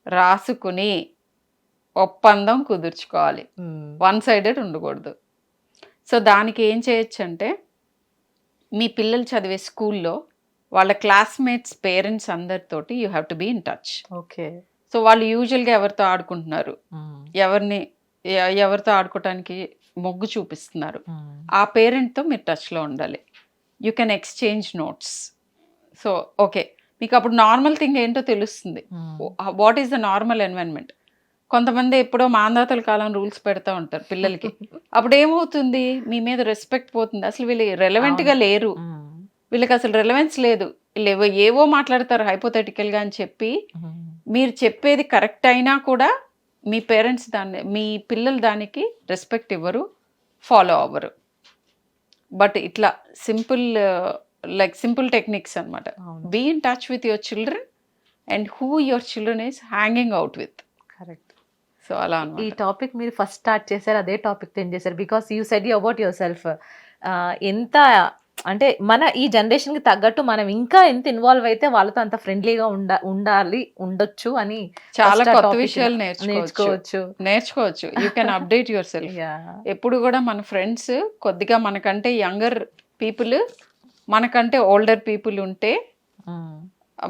[SPEAKER 2] రాసుకుని ఒప్పందం కుదుర్చుకోవాలి, వన్ సైడెడ్ ఉండకూడదు. సో దానికి ఏం చేయొచ్చు అంటే, మీ పిల్లలు చదివే స్కూల్లో వాళ్ళ క్లాస్మేట్స్ పేరెంట్స్ అందరితోటి you have to be in touch.
[SPEAKER 1] Okay.
[SPEAKER 2] So వాళ్ళు యూజువల్గా ఎవరితో ఆడుకుంటున్నారు, ఎవరితో ఆడుకోవటానికి మొగ్గు చూపిస్తున్నారు, ఆ పేరెంట్తో మీరు టచ్లో ఉండాలి. You can exchange notes. So okay, మీకు అప్పుడు నార్మల్ థింగ్ ఏంటో తెలుస్తుంది, what is the normal environment. కొంతమంది ఎప్పుడో మాందాతల కాలం రూల్స్ పెడతా ఉంటారు పిల్లలకి. అప్పుడు ఏమవుతుంది, మీ మీద రెస్పెక్ట్ పోతుంది. అసలు వీళ్ళు రెలవెంట్గా లేరు, వీళ్ళకి అసలు రెలవెన్స్ లేదు, వీళ్ళు ఏవో మాట్లాడతారు హైపోథెటికల్గా అని చెప్పి మీరు చెప్పేది కరెక్ట్ అయినా కూడా మీ పేరెంట్స్ మీ పిల్లలు దానికి రెస్పెక్ట్ ఇవ్వరు, ఫాలో అవ్వరు. బట్ ఇట్లా సింపుల్ టెక్నిక్స్ అనమాట. Be in touch with your children and who your children is hanging out with.
[SPEAKER 1] Correct.
[SPEAKER 2] So అలా
[SPEAKER 1] ఈ టాపిక్ మీరు ఫస్ట్ స్టార్ట్ చేశారు, అదే టాపిక్ ఏం చేశారు, because you said about your self. ఎంత అంటే మన ఈ జనరేషన్కి తగ్గట్టు మనం ఇంకా ఎంత ఇన్వాల్వ్ అయితే వాళ్ళతో అంత ఫ్రెండ్లీగా ఉండొచ్చు అని
[SPEAKER 2] చాలా కొత్త విషయాలు నేర్చుకోవచ్చు. You can update your self. ఎప్పుడు కూడా మన ఫ్రెండ్స్ కొద్దిగా మనకంటే యంగర్ పీపుల్, మనకంటే ఓల్డర్ పీపుల్ ఉంటే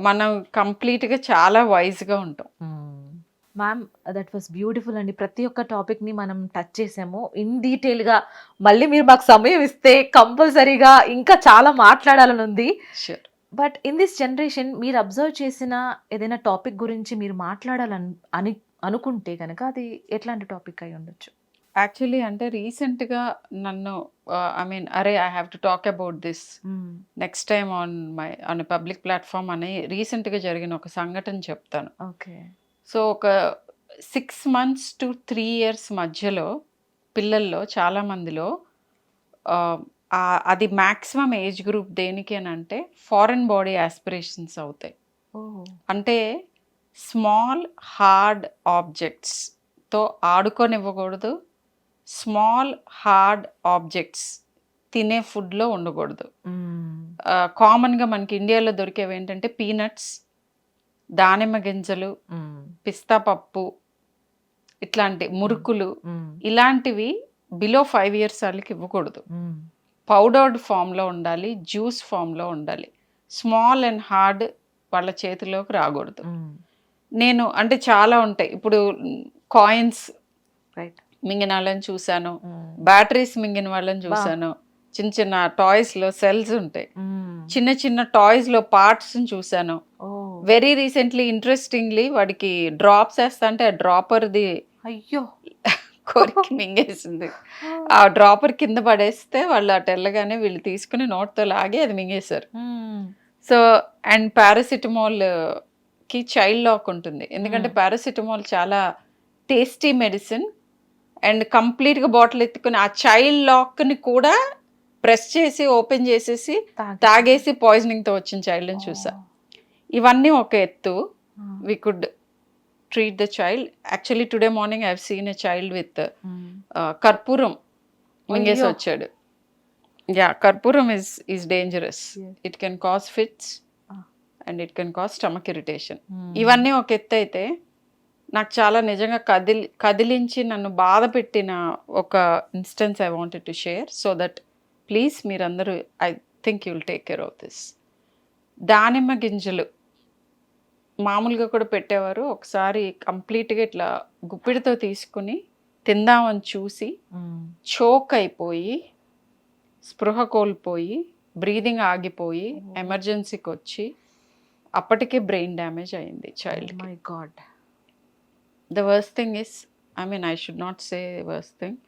[SPEAKER 2] మనం కంప్లీట్గా చాలా వైజ్గా ఉంటాం.
[SPEAKER 1] మ్యామ్, దట్ వాస్ బ్యూటిఫుల్ అండి. ప్రతి ఒక్క టాపిక్ని మనం టచ్ చేసాము ఇన్ డీటెయిల్గా. మళ్ళీ మీరు మాకు సమయం ఇస్తే కంపల్సరీగా ఇంకా చాలా మాట్లాడాలని ఉంది. బట్ ఇన్ దిస్ జనరేషన్ మీరు అబ్జర్వ్ చేసిన ఏదైనా టాపిక్ గురించి మీరు మాట్లాడాలని అనుకుంటే కనుక అది ఎట్లాంటి టాపిక్ అయి ఉండొచ్చు?
[SPEAKER 2] యాక్చువల్లీ అంటే రీసెంట్గా నన్ను ఐ మీన్ అరే I have to talk about this next time on public platform అని రీసెంట్గా జరిగిన ఒక సంఘటన చెప్తాను.
[SPEAKER 1] ఓకే.
[SPEAKER 2] సో ఒక 6 months to 3 years మధ్యలో పిల్లల్లో చాలా మందిలో అది మ్యాక్సిమం ఏజ్ గ్రూప్ దేనికి అని అంటే ఫారెన్ బాడీ ఆస్పిరేషన్స్ అవుతాయి. అంటే స్మాల్ హార్డ్ ఆబ్జెక్ట్స్తో ఆడుకొనివ్వకూడదు, స్మాల్ హార్డ్ ఆబ్జెక్ట్స్ తినే ఫుడ్లో ఉండకూడదు. కామన్గా మనకి ఇండియాలో దొరికేవి ఏంటంటే పీనట్స్, దానిమ్మ గింజలు, పిస్తా పప్పు, ఇట్లాంటి మురుకులు, ఇలాంటివి బిలో 5 years వాళ్ళకి ఇవ్వకూడదు. పౌడర్డ్ ఫామ్లో ఉండాలి, జ్యూస్ ఫామ్లో ఉండాలి. స్మాల్ అండ్ హార్డ్ వాళ్ళ చేతిలోకి రాకూడదు. నేను అంటే చాలా ఉంటాయి, ఇప్పుడు కాయిన్స్ మింగిన వాళ్ళని చూశాను, బ్యాటరీస్ మింగిన వాళ్ళని చూశాను, చిన్న చిన్న టాయ్స్లో సెల్స్ ఉంటాయి, చిన్న చిన్న టాయ్స్లో పార్ట్స్ని చూశాను. వెరీ రీసెంట్లీ ఇంట్రెస్టింగ్లీ వాడికి డ్రాప్స్ వేస్తా అంటే ఆ డ్రాపర్ది
[SPEAKER 1] అయ్యో
[SPEAKER 2] కోరికి మింగేసింది. ఆ డ్రాపర్ కింద పడేస్తే వాళ్ళు అటు వెళ్ళగానే వీళ్ళు తీసుకుని నోట్తో లాగి అది మింగేశారు. సో అండ్ పారాసిటమాల్కి చైల్డ్ లాక్ ఉంటుంది, ఎందుకంటే పారాసిటమాల్ చాలా టేస్టీ మెడిసిన్. అండ్ కంప్లీట్గా బాటిల్ ఎత్తుకుని ఆ చైల్డ్ లాక్ని కూడా ప్రెస్ చేసి ఓపెన్ చేసేసి తాగేసి పాయిజనింగ్తో వచ్చిన చైల్డ్ని చూసా. ఇవన్నీ ఒక ఎత్తు. We could treat the child. Actually today morning I have seen a child with karpuram minges వచ్చాడు. Yeah, karpuram is dangerous. It can cause fits and it can cause stomach irritation. ఇవన్నీ ఒక ఎత్తు అయితే నాకు చాలా నిజంగా కదిలించి నన్ను బాధ పెట్టిన ఒక instance I wanted to share, so that please మీరందరూ I think you will take care of this. దానిమ్మ గింజలు మామూలుగా కూడా పెట్టేవారు. ఒకసారి కంప్లీట్గా ఇట్లా గుప్పిడితో తీసుకుని తిందామని చూసి చోక్ అయిపోయి, స్పృహ కోల్పోయి, బ్రీదింగ్ ఆగిపోయి ఎమర్జెన్సీకి వచ్చి అప్పటికే బ్రెయిన్ డ్యామేజ్ అయింది child.
[SPEAKER 1] My god.
[SPEAKER 2] The worst thing is, I mean I should not say worst thing,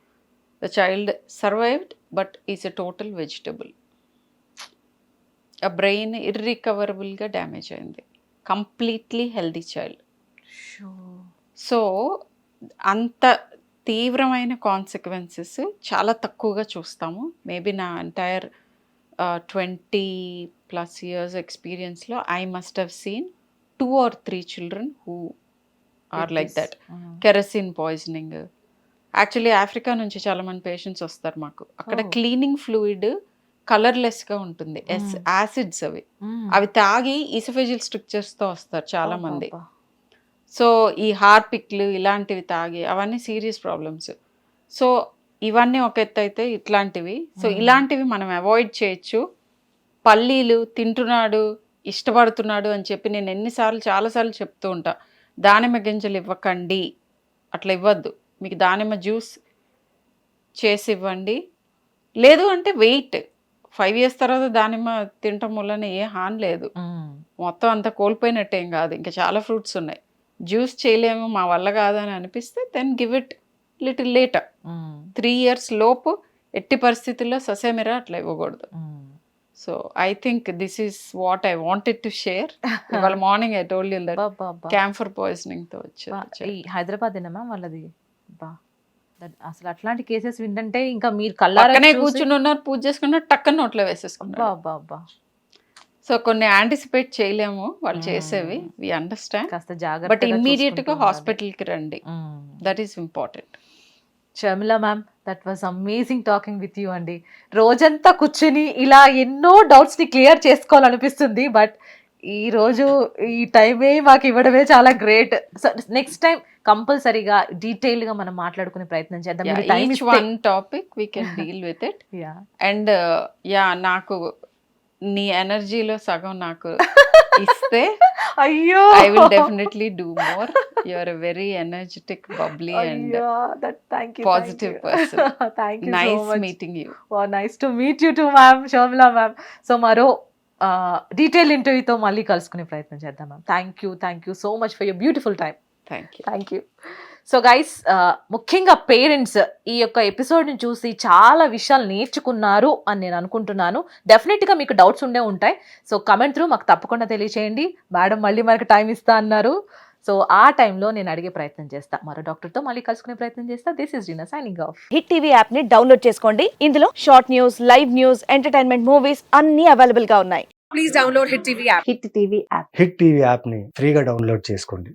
[SPEAKER 2] the child survived but is a total vegetable. ఆ బ్రెయిన్ ఇర్రికవరబుల్గా డ్యామేజ్ అయింది. Completely healthy child. సో అంత తీవ్రమైన consequences చాలా తక్కువగా చూస్తాము. Maybe నా entire 20+ years ఎక్స్పీరియన్స్లో I must have seen 2 or 3 children who are like that. Kerosene poisoning. Actually Africa నుంచి చాలా మంది పేషెంట్స్ వస్తారు మాకు. అక్కడ క్లీనింగ్ ఫ్లూయిడ్ కలర్లెస్గా ఉంటుంది, యాసిడ్స్ అవి తాగి ఈసోఫేజియల్ స్ట్రక్చర్స్తో వస్తారు చాలా మంది. సో ఈ హార్పిక్లు ఇలాంటివి తాగి అవన్నీ సీరియస్ ప్రాబ్లమ్స్. సో ఇవన్నీ ఒక ఎత్తు అయితే ఇట్లాంటివి, సో ఇలాంటివి మనం అవాయిడ్ చేయొచ్చు. పల్లీలు తింటున్నాడు, ఇష్టపడుతున్నాడు అని చెప్పి నేను చాలాసార్లు చెప్తూ ఉంటా, దానిమ్మ గింజలు ఇవ్వకండి, అట్లా ఇవ్వద్దు. మీకు దానిమ్మ జ్యూస్ చేసి ఇవ్వండి. లేదు అంటే వెయిట్ 5 years తర్వాత దానిమ్మ తినటం వల్లనే ఏ హాని లేదు, మొత్తం అంతా కోల్పోయినట్టేం కాదు, ఇంకా చాలా ఫ్రూట్స్ ఉన్నాయి. జ్యూస్ చేయలేము, మా వల్ల కాదని అనిపిస్తే then give it little later. 3 years లోపు ఎట్టి పరిస్థితుల్లో ససేమిరా అట్లా ఇవ్వకూడదు. So I think this is what I wanted to share. ఇవాళ morning I told you that camphor పాయిజనింగ్తో వచ్చారు.
[SPEAKER 1] హైదరాబాద్ వాళ్ళది. అసలు అట్లాంటి కేసెస్ వింటే ఇంకా మీరు కళ్ళారనే
[SPEAKER 2] కూర్చుని ఉన్నారు, పూజ చేసుకున్నారు, టక్కన నోట్లో వేసేసుకున్నారు. సో కొన్ని యాంటిసిపేట్ చేయలేము వాళ్ళు చేసేవి, వి అండర్స్టాండ్.
[SPEAKER 1] కాస్త జాగ్రత్త,
[SPEAKER 2] బట్ ఇమ్మీడియట్ గా హాస్పిటల్కి రండి, that is important.
[SPEAKER 1] Sharmila ma'am, that was amazing talking with you అండి. రోజంతా కూర్చుని ఇలా ఎన్నో డౌట్స్ ని క్లియర్ చేసుకోవాలనిపిస్తుంది, బట్ ఈ రోజు ఈ టైమే మాకు ఇవ్వడమే చాలా గ్రేట్. సో నెక్స్ట్ టైం కంపల్సరీగా డీటెయిల్ గా మనం మాట్లాడుకునే ప్రయత్నం చేద్దాం.
[SPEAKER 2] Each one topic we can deal with it. And నాకు నీ ఎనర్జీలో సగం నాకు ఇస్తే
[SPEAKER 1] అయ్యో
[SPEAKER 2] I will definitely do more. You are a very energetic, bubbly and positive person. Nice meeting you.
[SPEAKER 1] Nice to meet you too ma'am, Sharmila ma'am. So మరో detail ఇంటర్వ్యూతో మళ్ళీ కలుసుకునే ప్రయత్నం చేద్దాం ma'am. Thank you so much for your beautiful time.
[SPEAKER 2] Thank you.
[SPEAKER 1] Thank you. So guys, ముఖ్యంగా parents ఈ యొక్క ఎపిసోడ్ని చూసి చాలా విషయాలు నేర్చుకున్నారు అని నేను అనుకుంటున్నాను. డెఫినెట్గా మీకు డౌట్స్ ఉండే ఉంటాయి. సో కమెంట్ త్రూ మాకు తప్పకుండా తెలియచేయండి. మేడం మళ్ళీ మనకు టైం ఇస్తా అన్నారు. సో ఆ టైంలో నేను అడిగే ప్రయత్నం చేస్తా, మరో డాక్టర్తో మళ్ళీ కలుసుకునే ప్రయత్నం చేస్తా. This is Reena signing off.
[SPEAKER 3] Hit TV app ని డౌన్లోడ్ చేసుకోండి. ఇందులో short news, live news, entertainment movies అన్ని అవైలబుల్ గా ఉన్నాయి.
[SPEAKER 4] హిట్ టీవీ యాప్ని ఫ్రీగా డౌన్లోడ్ చేసుకోండి.